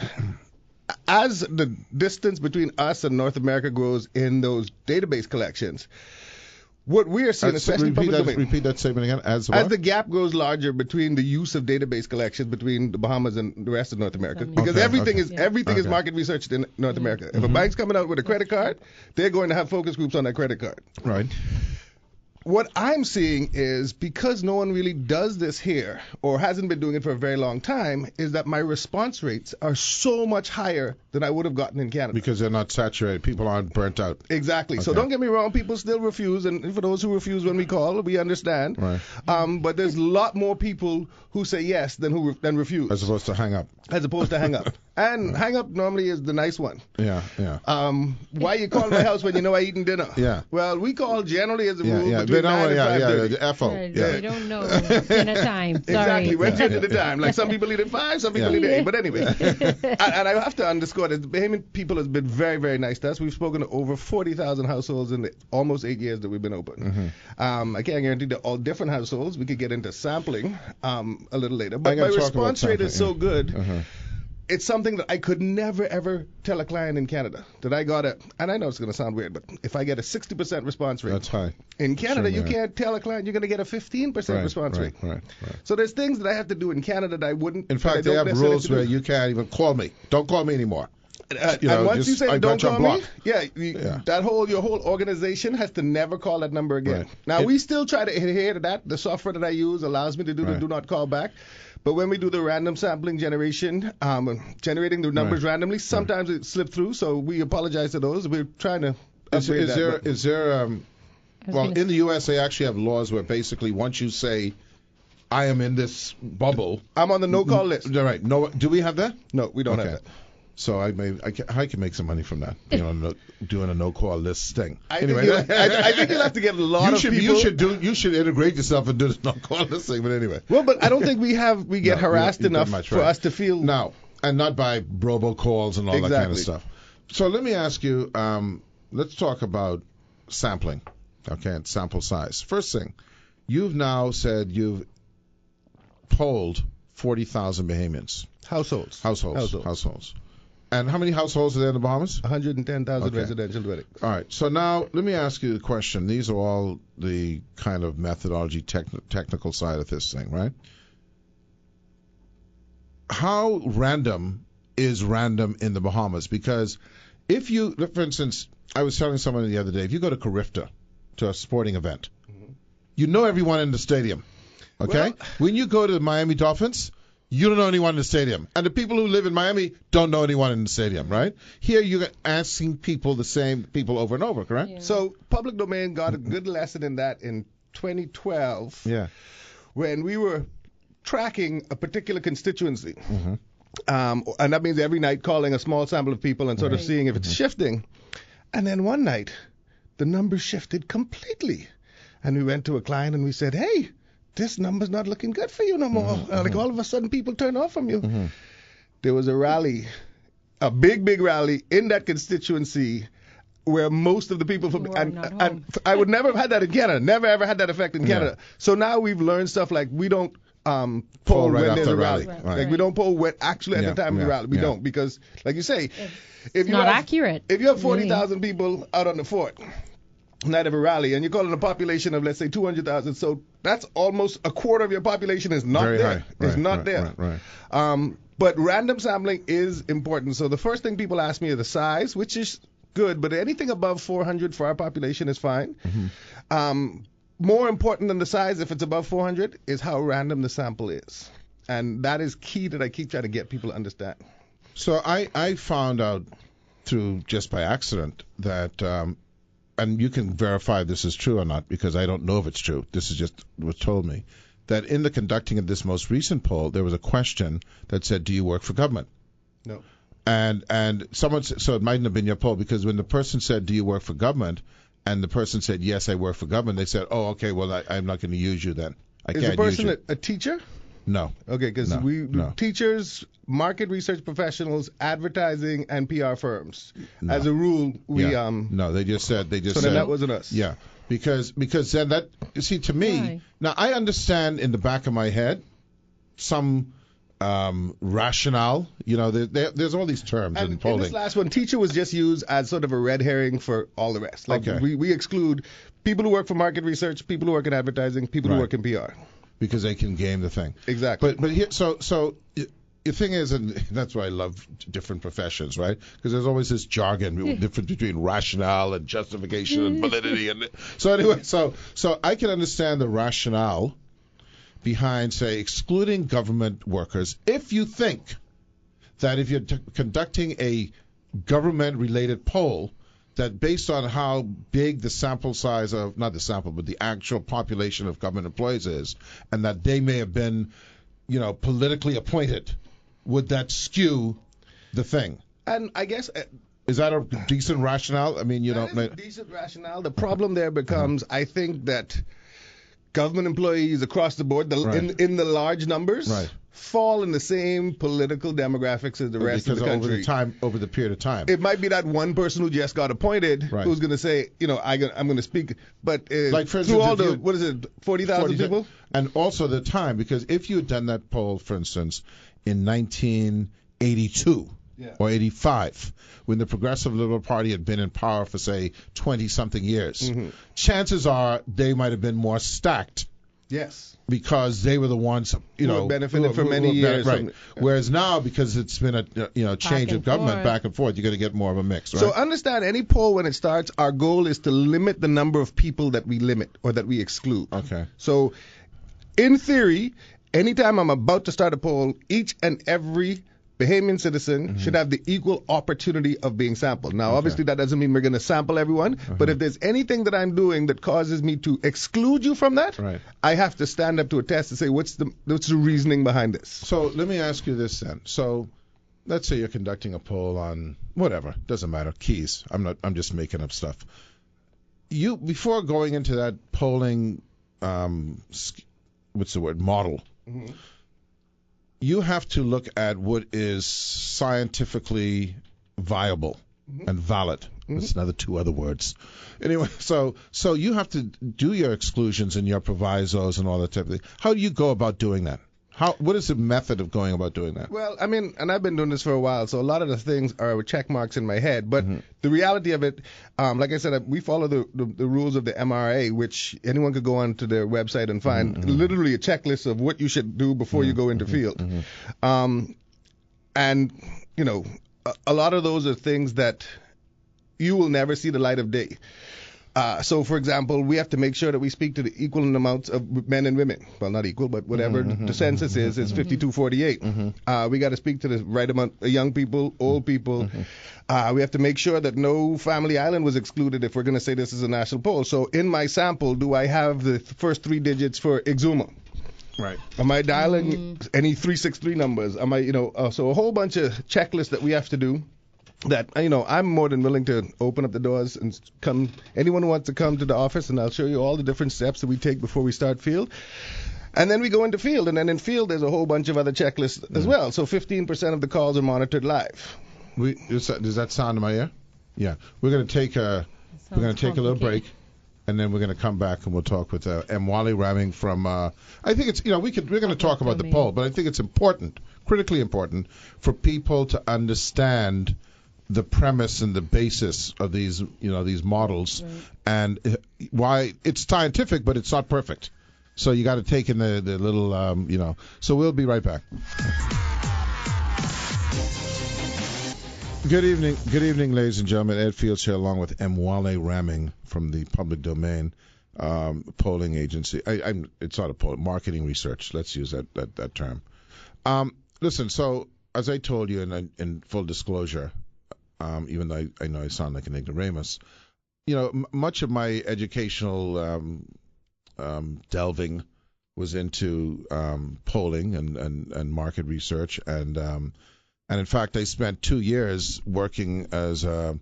as the distance between us and North America grows in those database collections, what we are seeing, especially public domain, repeat that statement again. As the gap grows larger between the use of database collections between the Bahamas and the rest of North America, because everything is market researched in North America. If a bank's coming out with a credit card, they're going to have focus groups on that credit card. Right. What I'm seeing is, because no one really does this here, or hasn't been doing it for a very long time, is that my response rates are so much higher than I would have gotten in Canada. Because they're not saturated. People aren't burnt out. Exactly. So Okay. don't get me wrong, people still refuse, and for those who refuse when we call, we understand. Right. But there's a lot more people who say yes than refuse, As opposed to hang up. as opposed to hang up. And hang up normally is the nice one. Yeah. Why you call my house when you know I eating dinner? Yeah. Well, we call generally as a rule Yeah. between 9 and 5:30. The FO. Right, Yeah. You don't know dinner time. Sorry. Exactly. When's your dinner time? Like some people eat at 5, some people eat at 8. But anyway, and I have to underscore that the Bahamian people has been very, very nice to us. We've spoken to over 40,000 households in the almost 8 years that we've been open. I can't guarantee that all different households. We could get into sampling a little later. But my response rate is so good. It's something that I could never, ever tell a client in Canada that I got and I know it's going to sound weird, but if I get a 60% response rate. That's high. In Canada, Sure, you can't tell a client you're going to get a 15% response rate. Right. So there's things that I have to do in Canada that I wouldn't. In fact, they have rules where you can't even call me. Don't call me anymore. And once you say don't call me, yeah. your whole organization has to never call that number again. Right. Now, we still try to adhere to that. The software that I use allows me to do the do not call back. But when we do the random sampling generation, generating the numbers randomly, sometimes it slipped through. So we apologize to those. We're trying to. Is there well, in the U.S., they actually have laws where basically once you say, I am in this bubble. I'm on the no-call list. Right. No. Do we have that? No, we don't have that. So I can make some money from that, doing a no-call list thing. I think you'll have to get a lot of people. You should integrate yourself and do the no-call list thing. But anyway. Well, but I don't think we get harassed enough for us to feel. No, and not by robocalls and all that kind of stuff. So let me ask you. Let's talk about sampling. Okay, and sample size. First thing, you've now said you've polled 40,000 Bahamians. Households. And how many households are there in the Bahamas? 110,000 residential dwellings. All right. So now let me ask you the question. These are all the kind of methodology, technical side of this thing, right? How random is random in the Bahamas? Because if you, for instance, I was telling someone the other day, if you go to Carifta, to a sporting event, you know everyone in the stadium, okay? Well, when you go to the Miami Dolphins, you don't know anyone in the stadium. And the people who live in Miami don't know anyone in the stadium, right? Here you're asking people the same people over and over, correct? Yeah. So public domain got a good lesson in that in 2012 when we were tracking a particular constituency. And that means every night calling a small sample of people and sort of seeing if it's shifting. And then one night, the numbers shifted completely. And we went to a client and we said, hey, this number's not looking good for you no more. Like all of a sudden people turn off from you. There was a rally, a big rally in that constituency where most of the people from and I would never have had that in Canada. Never ever had that effect in Canada. So now we've learned stuff like we don't poll right when there's a rally. Right. Like we don't poll when actually at the time of the rally. We don't because like you say, if you not accurate. If you have 40,000 people out on the fort, night of a rally, and you're calling a population of let's say 200,000, so that's almost a quarter of your population is not there. It's not there. But random sampling is important. So the first thing people ask me is the size, which is good, but anything above 400 for our population is fine. More important than the size, if it's above 400, is how random the sample is. And that is key that I keep trying to get people to understand. So I found out through just by accident that, and you can verify this is true or not because I don't know if it's true. This is just what told me, that in the conducting of this most recent poll, there was a question that said, do you work for government? No. And someone said, so it mightn't have been your poll because when the person said, do you work for government? And the person said, yes, I work for government. They said, oh, okay, well, I'm not going to use you then. I can't use you. Is the person a teacher? No. Okay, because teachers, market research professionals, advertising, and PR firms. No. As a rule, we no, they just said so then that wasn't us. Yeah, because then that you see to me now I understand in the back of my head some rationale. You know, there's all these terms in polling. And this last one, teacher was just used as sort of a red herring for all the rest. Like we exclude people who work for market research, people who work in advertising, people who work in PR. Because they can game the thing. Exactly. But here, so the thing is, and that's why I love different professions, right? Because there's always this jargon, difference between rationale and justification and validity. And so anyway, so I can understand the rationale behind, say, excluding government workers if you think that if you're conducting a government-related poll, that based on how big the sample size of, not the sample, but the actual population of government employees is, and that they may have been, politically appointed, would that skew the thing. And I guess Is that a decent rationale? I mean, you that don't. is a decent rationale. The problem there becomes, I think that government employees across the board, Right. in the large numbers, Right. fall in the same political demographics as the rest of because the country. over the period of time. It might be that one person who just got appointed Right. who's going to say, I'm going to speak, but Like, for through instance, all if the, you- what is it, 40,000 people? And also the time, because if you had done that poll, for instance, in 1982 Yeah. or 85, when the Progressive Liberal Party had been in power for, say, 20-something years, Mm-hmm. chances are they might have been more stacked Yes. because they were the ones, Who had benefited for many years Right. from- Whereas now, because it's been a change and of government forth. back and forth, you're going to get more of a mix, right? So understand, any poll when it starts, our goal is to limit the number of people that we limit or that we exclude. Okay. So in theory, anytime I'm about to start a poll, each and every Bahamian citizen should have the equal opportunity of being sampled. Now, obviously, that doesn't mean we're going to sample everyone, but if there's anything that I'm doing that causes me to exclude you from that, Right. I have to stand up to a test and say, what's the reasoning behind this? So let me ask you this then. So let's say you're conducting a poll on whatever, doesn't matter, keys. I'm just making up stuff. You, before going into that polling model, you have to look at what is scientifically viable and valid. That's another two other words. Anyway, so you have to do your exclusions and your provisos and all that type of thing. How do you go about doing that? What is the method of going about doing that? Well, I mean, and I've been doing this for a while, so a lot of the things are with check marks in my head. But the reality of it, like I said, we follow the rules of the MRA, which anyone could go onto their website and find literally a checklist of what you should do before you go into field. And, a lot of those are things that you will never see the light of day. So, for example, we have to make sure that we speak to the equal amounts of men and women. Well, not equal, but whatever the census is 52-48. We got to speak to the right amount of young people, old people. We have to make sure that no family island was excluded if we're going to say this is a national poll. So, in my sample, do I have the first three digits for Exuma? Right. Am I dialing any 363 numbers? Am I, so a whole bunch of checklists that we have to do. That I'm more than willing to open up the doors and come. Anyone who wants to come to the office, and I'll show you all the different steps that we take before we start field. And then we go into field, and then in field there's a whole bunch of other checklists as well. So 15% of the calls are monitored live. Does that sound in my ear? Yeah. We're going to take a little break, and then we're going to come back and we'll talk with M. Wally Ramming from. I think it's we're going to talk about the poll, but I think it's important, critically important, for people to understand the premise and the basis of these models, and why it's scientific, but it's not perfect. So you got to take in the little, So we'll be right back. Good evening, ladies and gentlemen. Ed Fields here, along with M. Wale Ramming from the Public Domain polling agency. It's not a poll, marketing research. Let's use that term. Listen, so as I told you, in full disclosure. Even though I know I sound like an ignoramus, much of my educational delving was into polling and market research, and in fact I spent 2 years working as a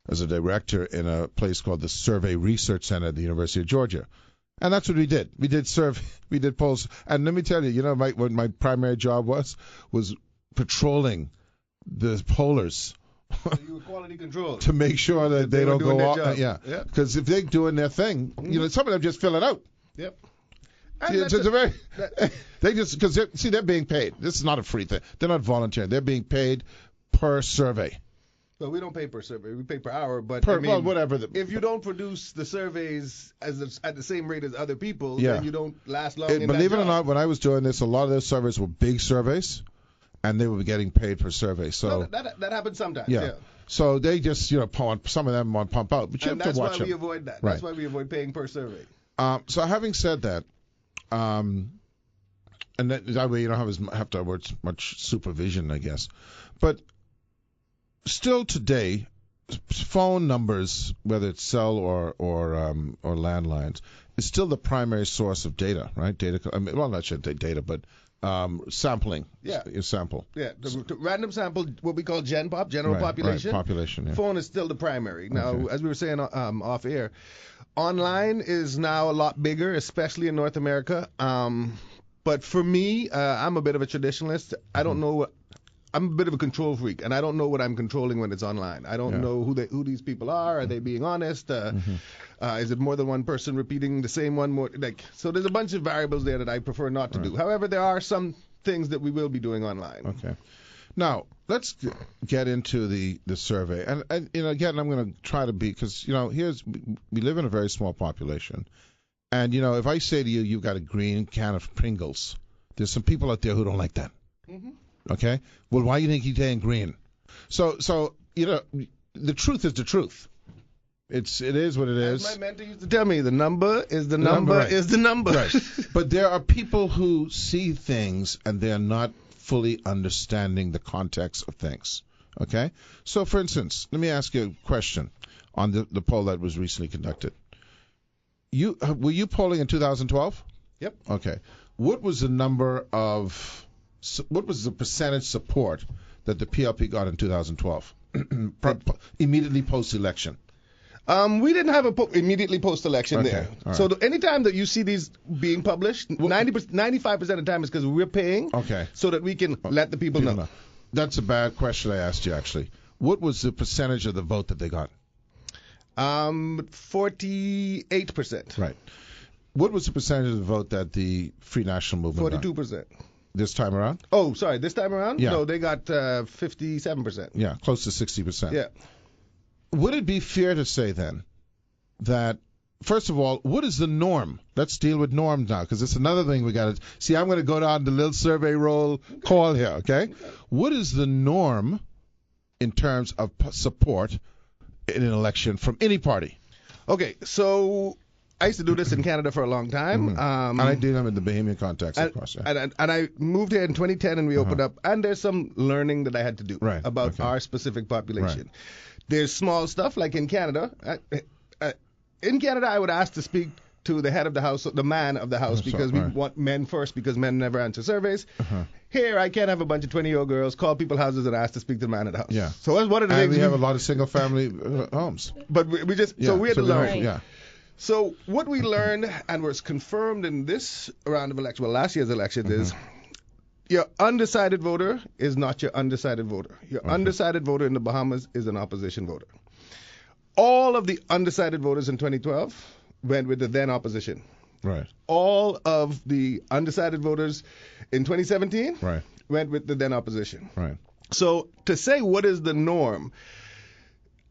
director in a place called the Survey Research Center at the University of Georgia, and that's what we did. We did polls, and let me tell you, what my primary job was patrolling the pollers. You were quality control To make sure that they don't go off. Yeah. Because if they're doing their thing, some of them just fill it out. Yep. They're being paid. This is not a free thing. They're not volunteering. They're being paid per survey. Well, we don't pay per survey. We pay per hour. But whatever. If you don't produce the surveys at the same rate as other people, Yeah. then you don't last long. Believe it or not, when I was doing this, a lot of those surveys were big surveys, and they were getting paid per survey. So that happens sometimes. yeah. Yeah. So they just some of them want to pump out, but you have to watch that's why them. we avoid that. Right. That's why we avoid paying per survey. So having said that, and that way you don't have to have much supervision, I guess. But still today, phone numbers, whether it's cell or landlines, is still the primary source of data, right? Not sure data, but sampling. Yeah. You sample. Yeah, the random sample, what we call GenPop, general Right, population. Right, population, yeah. Phone is still the primary. Now, Okay. as we were saying off air, online is now a lot bigger, especially in North America. But for me, I'm a bit of a traditionalist. I don't know I'm a bit of a control freak, and I don't know what I'm controlling when it's online. I don't know who these people are. Are they being honest? Is it more than one person repeating the same one? So there's a bunch of variables there that I prefer not to do. However, there are some things that we will be doing online. Okay. Now, let's get into the survey. And again, I'm going to try to be, because, we live in a very small population. And, if I say to you, you've got a green can of Pringles, there's some people out there who don't like that. Mm-hmm. Okay? Well, why do you think he's saying green? So the truth is the truth. It is what it is. As my mentor used to tell me, the number is the number is the number. Right. But there are people who see things and they're not fully understanding the context of things. Okay? So, for instance, let me ask you a question on the poll that was recently conducted. Were you polling in 2012? Yep. Okay. What was the percentage support that the PLP got in 2012? Immediately post-election. We didn't have immediately post-election there. Right. So anytime that you see these being published, 95% of the time is because we're paying so that we can let the people know. That's a bad question I asked you, actually. What was the percentage of the vote that they got? 48%. Right. What was the percentage of the vote that the Free National Movement 42%. got? This time around? Oh, sorry. This time around? Yeah. No, they got 57%. Yeah, close to 60%. Yeah. Would it be fair to say then that, first of all, what is the norm? Let's deal with norms now, because it's another thing we got to see. I'm going to go down the little survey roll call here, okay? What is the norm in terms of support in an election from any party? Okay, so I used to do this in Canada for a long time. And I do them in the Bahamian context, of course. Yeah. And I moved here in 2010 and we opened up, and there's some learning that I had to do about our specific population. Right. There's small stuff like in Canada. In Canada, I would ask to speak to the head of the house, the man of the house, because we want men first, because men never answer surveys. Here, I can't have a bunch of 20-year-old girls call people's houses and ask to speak to the man of the house. Yeah. So that's one of the and things. We have a lot of single-family homes. But we had to learn. Yeah. So what we learned, and was confirmed in this round of election, last year's election, is your undecided voter is not your undecided voter. Your undecided voter in the Bahamas is an opposition voter. All of the undecided voters in 2012 went with the then opposition. Right. All of the undecided voters in 2017 went with the then opposition. Right. So to say what is the norm,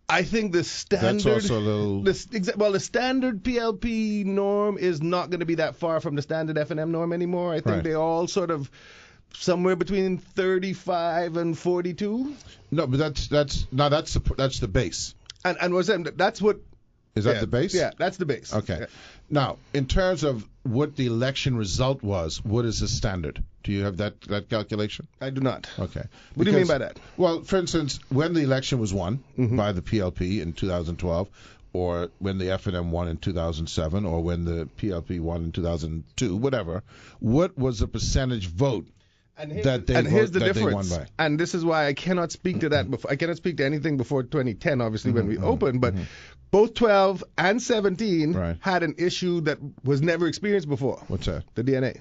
I think the standard. That's also a little. The standard PLP norm is not going to be that far from the standard F&M norm anymore. I think they all sort of somewhere between 35 and 42. No, but that's the base. And was that's what. Is that the base? Yeah, that's the base. Okay. Yeah. Now, in terms of what the election result was, what is the standard? Do you have that calculation? I do not. Okay. What do you mean by that? Well, for instance, when the election was won by the PLP in 2012, or when the F&M won in 2007, or when the PLP won in 2002, whatever, what was the percentage vote here's the difference. They won by? And this is why I cannot speak to that before. I cannot speak to anything before 2010, obviously, when we opened. But both 12 and 17 had an issue that was never experienced before. What's that? The DNA.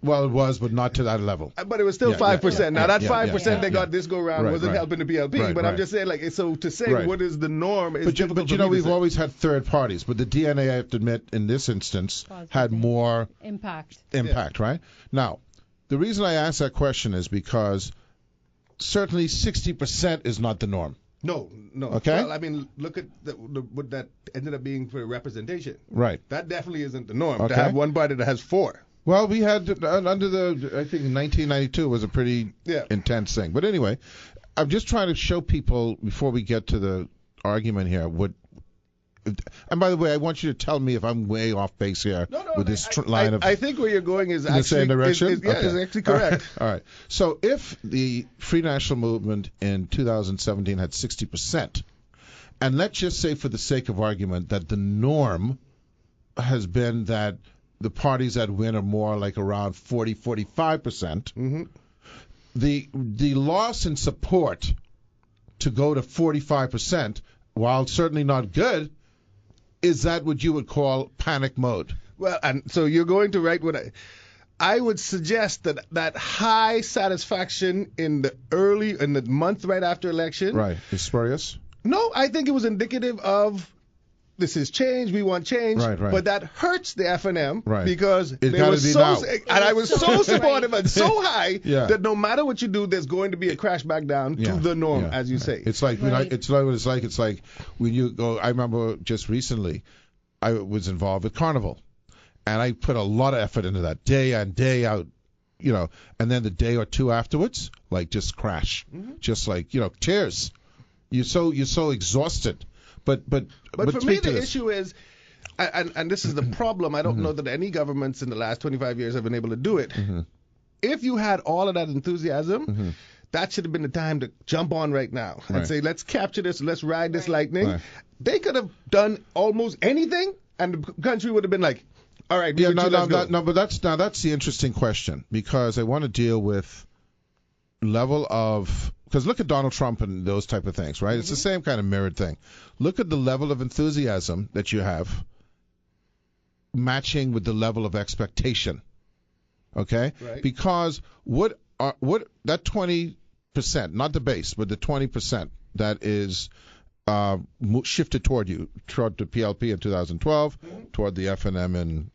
Well, it was, but not to that level. But it was still 5%. Now, that 5% they got this go-round wasn't helping the PLP. But I'm just saying, so to say what is the norm is difficult. But we've always had third parties. But the DNA, I have to admit, in this instance, had more impact, right? Now, the reason I ask that question is because certainly 60% is not the norm. No. Okay. Well, I mean, look at what that ended up being for representation. Right. That definitely isn't the norm. To have one party that has 4. Well, we had under I think 1992 was a pretty intense thing. But anyway, I'm just trying to show people before we get to the argument here what. And by the way, I want you to tell me if I'm way off base here with this line of. I think where you're going is actually the same direction. Is actually correct. All right. So if the Free National Movement in 2017 had 60%, And let's just say, for the sake of argument, that the norm has been that the parties that win are more like around 40-45%. Mm-hmm. The loss in support to go to 45%, while certainly not good, is that what you would call panic mode? Well, and so you're going to write what I would suggest that high satisfaction in the month right after election. Right. Is spurious? No, I think it was indicative of this is change. We want change. Right. But that hurts the FNM because It they gotta were be so now. and I was so supportive and so high Yeah. that no matter what you do, there's going to be a crash back down to the norm, as you say. It's like Right. it's like when you go. I remember just recently, I was involved with Carnival, and I put a lot of effort into that, day in, day out, and then the day or two afterwards, like just crash, just like tears. You're so exhausted. But for me, speak to the this. issue is, and this is the problem, I don't know that any governments in the last 25 years have been able to do it. If you had all of that enthusiasm, that should have been the time to jump on right now and Right. say, let's capture this, let's ride this lightning. Right. They could have done almost anything, and the country would have been like, all right, let's go. But that's the interesting question, because I want to deal with level of, because look at Donald Trump and those type of things, right? It's the same kind of mirrored thing. Look at the level of enthusiasm that you have matching with the level of expectation. Okay? Right. Because what that 20%, not the base, but the 20% that is shifted toward the PLP in 2012, toward the FNM in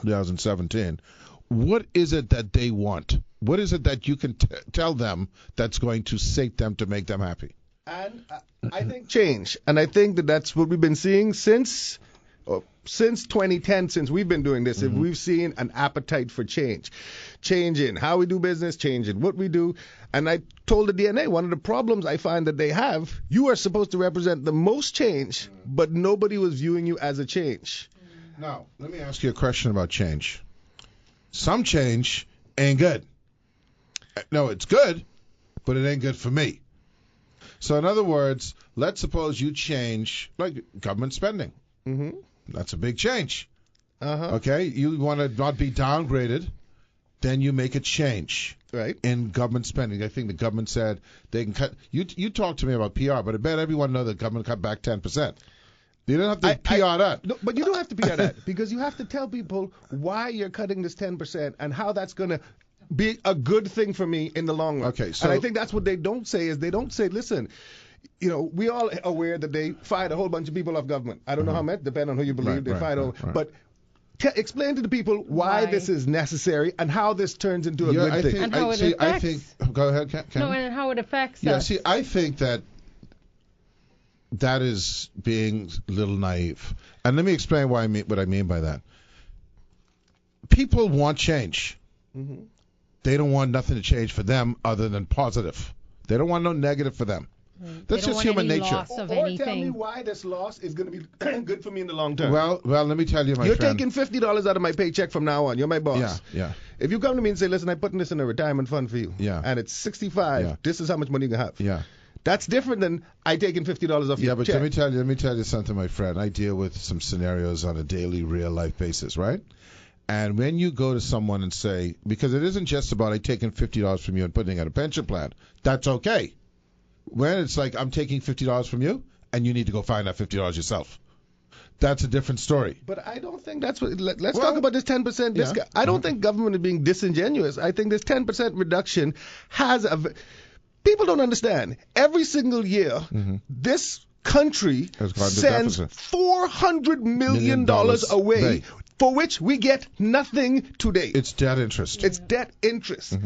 2017. What is it that they want? What is it that you can tell them that's going to sate them to make them happy? And I think change. And I think that's what we've been seeing since 2010, since we've been doing this. If we've seen an appetite for change. Change in how we do business, change in what we do. And I told the DNA, one of the problems I find that they have, you are supposed to represent the most change, but nobody was viewing you as a change. Now, let me ask you a question about change. Some change ain't good. No, it's good, but it ain't good for me. So in other words, let's suppose you change, like government spending. Mm-hmm. That's a big change. Uh-huh. Okay? You want to not be downgraded, then you make a change Right. in government spending. I think the government said they can cut. You talked to me about PR, but I bet everyone knows the government cut back 10%. You don't have to PR that. No, but you don't have to PR that because you have to tell people why you're cutting this 10% and how that's going to be a good thing for me in the long run. Okay, so- and I think that's what they don't say is they don't say, listen, we all aware that they fired a whole bunch of people off government. I don't know how much, depending on who you believe, they fired over. Right. But explain to the people why this is necessary and how this turns into a Yeah, good I thing. think, And how it I think. Go ahead, Ken. No, and how it affects Yeah, us. see, I think that is being a little naive. And let me explain what I mean by that. People want change. Mm-hmm. They don't want nothing to change for them other than positive. They don't want no negative for them. Right. That's They don't just want human any nature. loss of Or tell me anything. why this loss is going to be good for me in the long term. Well, let me tell you, my You're friend. taking $50 out of my paycheck from now on. You're my boss. Yeah. If you come to me and say, listen, I'm putting this in a retirement fund for you, Yeah. and it's 65, Yeah. this is how much money you can have. Yeah. That's different than I taking $50 off Yeah, your but check. let me tell you something, my friend. I deal with some scenarios on a daily, real life basis, right? And when you go to someone and say, because it isn't just about I taking $50 from you and putting it in a pension plan, that's okay. When it's like I'm taking $50 from you and you need to go find that $50 yourself, that's a different story. But I don't think that's what. Let's Well, talk about this 10% yeah. discount. I don't think government is being disingenuous. I think this 10% reduction has people don't understand. Every single year, this country Has gone to sends deficit. $400 million away, Right. for which we get nothing today. It's debt interest. It's debt interest.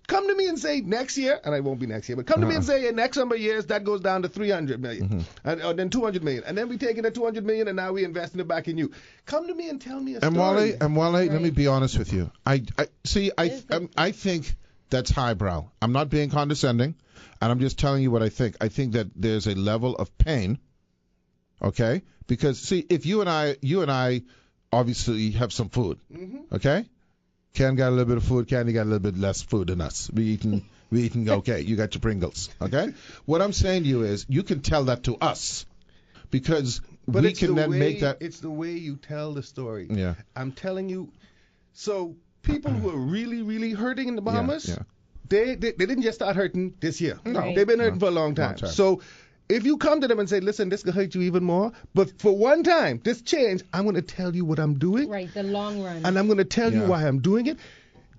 Come to me and say next year, and I won't be next year, but come to me and say in next number of years that goes down to 300 million, and then 200 million, and then we take it at 200 million, and now we investing it back in you. Come to me and tell me a story. And Wale, let me be honest with you. I think that's highbrow. I'm not being condescending, and I'm just telling you what I think. I think that there's a level of pain. Okay, because see, if you and I obviously have some food. Okay. Ken got a little bit of food. Candy got a little bit less food than us. We eating okay. You got your Pringles. Okay. What I'm saying to you is, you can tell that to us. because But we it's can the then way, make that. It's the way you tell the story. Yeah. I'm telling you. So people who are really, really hurting in the Bahamas, yeah. they didn't just start hurting this year. No. Right. They've been hurting No. for a long time. Long time. So if you come to them and say, listen, this could hurt you even more, but for one time, this change, I'm going to tell you what I'm doing, Right, the long run. and I'm going to tell you Yeah. why I'm doing it.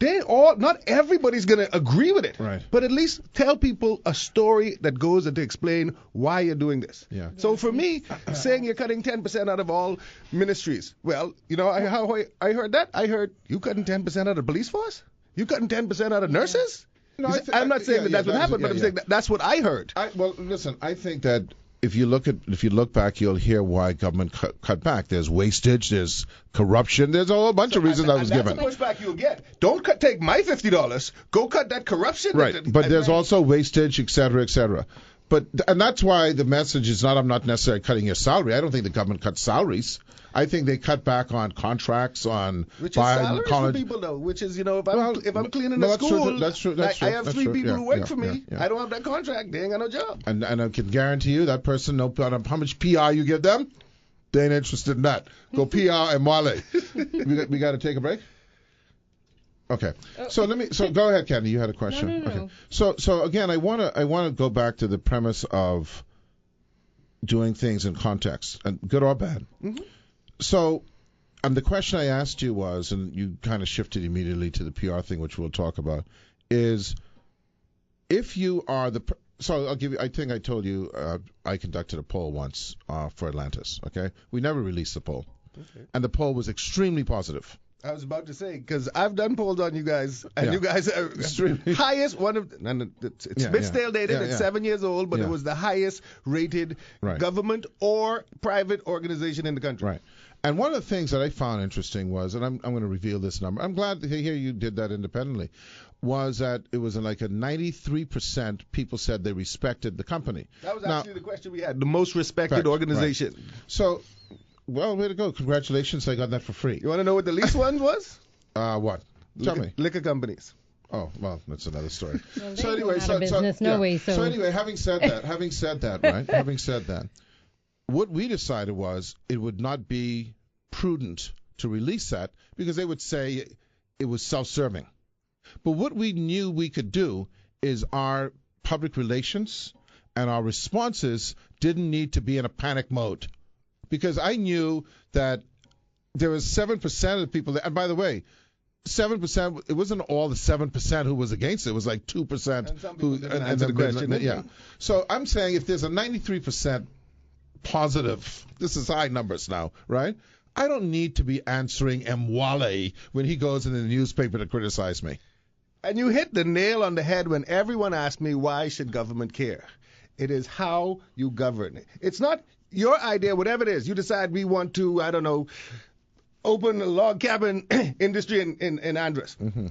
Not everybody's going to agree with it, Right. but at least tell people a story that goes to explain why you're doing this. Yeah. So for me, saying you're cutting 10% out of all ministries, well, you know, how I heard that? I heard you cutting 10% out of the police force? You cutting 10% out of nurses? No, You I see, thi- I'm not saying yeah, that's yeah, what happened, but I'm yeah. saying that's what I heard. Well, listen, I think that if you look back, you'll hear why government cut back. There's wastage, there's corruption, there's a whole bunch of reasons that was given. That's the pushback you'll get. Don't take my $50. Go cut that corruption. Right, but there's also wastage, et cetera, et cetera. And that's why the message is not, I'm not necessarily cutting your salary. I don't think the government cuts salaries. I think they cut back on contracts, on Which is buying salaries college. for people, though. Which is, if Well, I'm cleaning well, a that's true, school, that's true, I have that's three true, people yeah, who work yeah, for me. yeah. I don't have that contract. They ain't got no job. And I can guarantee you that person, no matter how much PR you give them, they ain't interested in that. Go PR and Wale. we got to take a break? Okay. So go ahead, Candy. You had a question. No. Okay. So again, I want to go back to the premise of doing things in context, and good or bad. Mm-hmm. So, the question I asked you was, and you kind of shifted immediately to the PR thing, which we'll talk about, is if you are so I'll give you. I think I told you I conducted a poll once for Atlantis. Okay, we never released the poll, and the poll was extremely positive. I was about to say, because I've done polls on you guys, and Yeah. you guys are Extremely. highest one of, and it's Yeah, a bit yeah. stale dated, Yeah, it's yeah. 7 years old, but Yeah. it was the highest rated Right. government or private organization in the country. Right. And one of the things that I found interesting was, and I'm going to reveal this number. I'm glad to hear you did that independently. Was that it was like a 93% people said they respected the company. That was Now- actually the question we had. The most respected Correct, organization. So, well, way to go! Congratulations, I got that for free. You want to know what the least one was? What? Tell me. Liquor companies. Oh, well, that's another story. Well, So they anyway, go out of business, no way, so- anyway, having said that, right? Having said that, what we decided was it would not be prudent to release that because they would say it was self-serving. But what we knew we could do is our public relations and our responses didn't need to be in a panic mode, because I knew that there was 7% of the people that, and by the way, 7%, it wasn't all the 7% who was against it. It was like 2% And some people who didn't answer the then- question, did Yeah. they? So I'm saying if there's a 93% positive, this is high numbers now, right? I don't need to be answering Mwale when he goes in the newspaper to criticize me. And you hit the nail on the head when everyone asked me, why should government care? It is how you govern. It's not your idea, whatever it is. You decide we want to, I don't know, open a log cabin industry in Andros. Mm-hmm.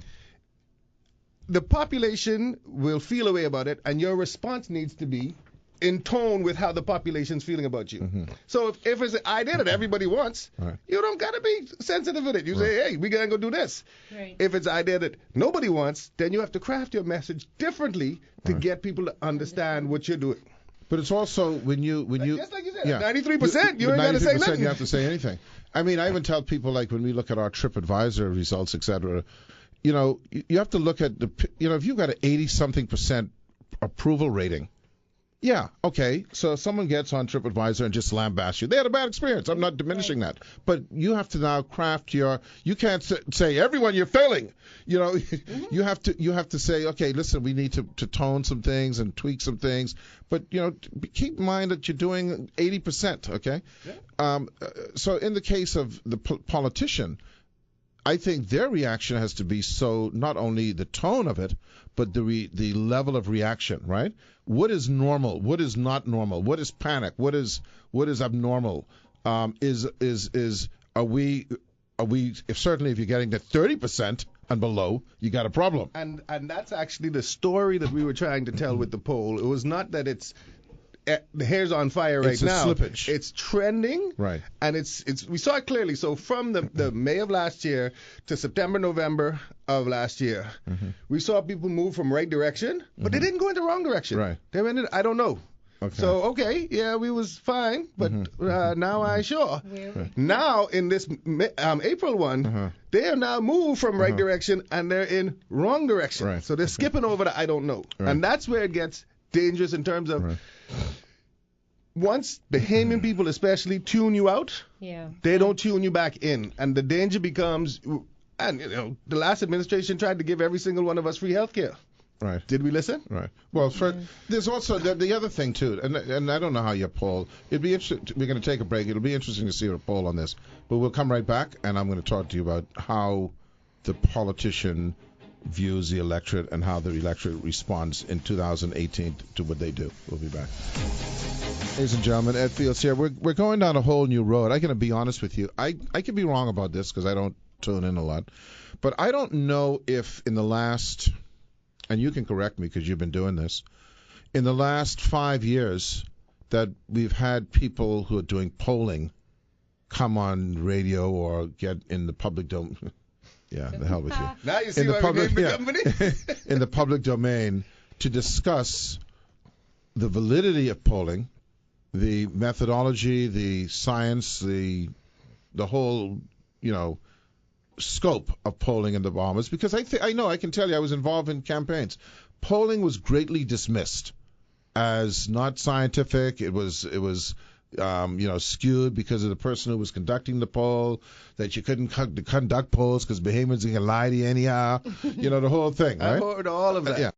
The population will feel a way about it, and your response needs to be in tone with how the population's feeling about you. Mm-hmm. So if it's an idea that everybody wants, Right. you don't got to be sensitive with it. You say, hey, we got to go do this. Right. If it's an idea that nobody wants, then you have to craft your message differently to get people to understand what you're doing. But it's also when you Just like you said, 93%, you ain't gotta say 93% nothing. You have to say anything. I mean, I even tell people, like, when we look at our TripAdvisor results, etc. You know, you have to look at if you've got an 80-something% approval rating. Yeah, okay. So if someone gets on TripAdvisor and just lambasts you, they had a bad experience. I'm not diminishing that. But you have to now craft you can't say, everyone, you're failing. You know, you have to say, okay, listen, we need to tone some things and tweak some things. But, keep in mind that you're doing 80%, okay? Yeah. So in the case of the politician, I think their reaction has to be so not only the tone of it, but the level of reaction, right? What is normal? What is not normal? What is panic? What is abnormal? Are we certainly if you're getting to 30% and below, you got a problem. And that's actually the story that we were trying to tell with the poll. It was not that it's the hair's on fire right It's a now. slippage. It's trending, Right. And it's we saw it clearly. So from the May of last year to September, November of last year, we saw people move from right direction, but they didn't go in the wrong direction. Right. They went in, I don't know. Okay. So, yeah, we was fine, but now I sure. Where- Now, in this April one, they are now moved from right direction and they're in wrong direction. Right. So they're skipping over the I don't know. Right. And that's where it gets dangerous in terms of Right. once Bahamian people especially tune you out, Yeah. they don't tune you back in. And the danger becomes, and the last administration tried to give every single one of us free health care. Right. Did we listen? Right. Well, there's also the other thing too, and I don't know how you poll. It'd be interesting. We're going to take a break. It'll be interesting to see a poll on this, but we'll come right back, and I'm going to talk to you about how the politician views the electorate and how the electorate responds in 2018 to what they do. We'll be back. Ladies and gentlemen, Ed Fields here. We're going down a whole new road. I'm going to be honest with you. I could be wrong about this because I don't tune in a lot, but I don't know if in the last, and you can correct me because you've been doing this, in the last 5 years that we've had people who are doing polling come on radio or get in the public domain. Yeah, the hell with you. Now you see In the why public, we named the company? in the public domain to discuss the validity of polling, the methodology, the science, the whole, scope of polling in the Bahamas, because I know I can tell you I was involved in campaigns. Polling was greatly dismissed as not scientific. It was skewed because of the person who was conducting the poll, that you couldn't conduct polls because Bahamians can lie to you anyhow. The whole thing, right? I've heard all of that. Yeah.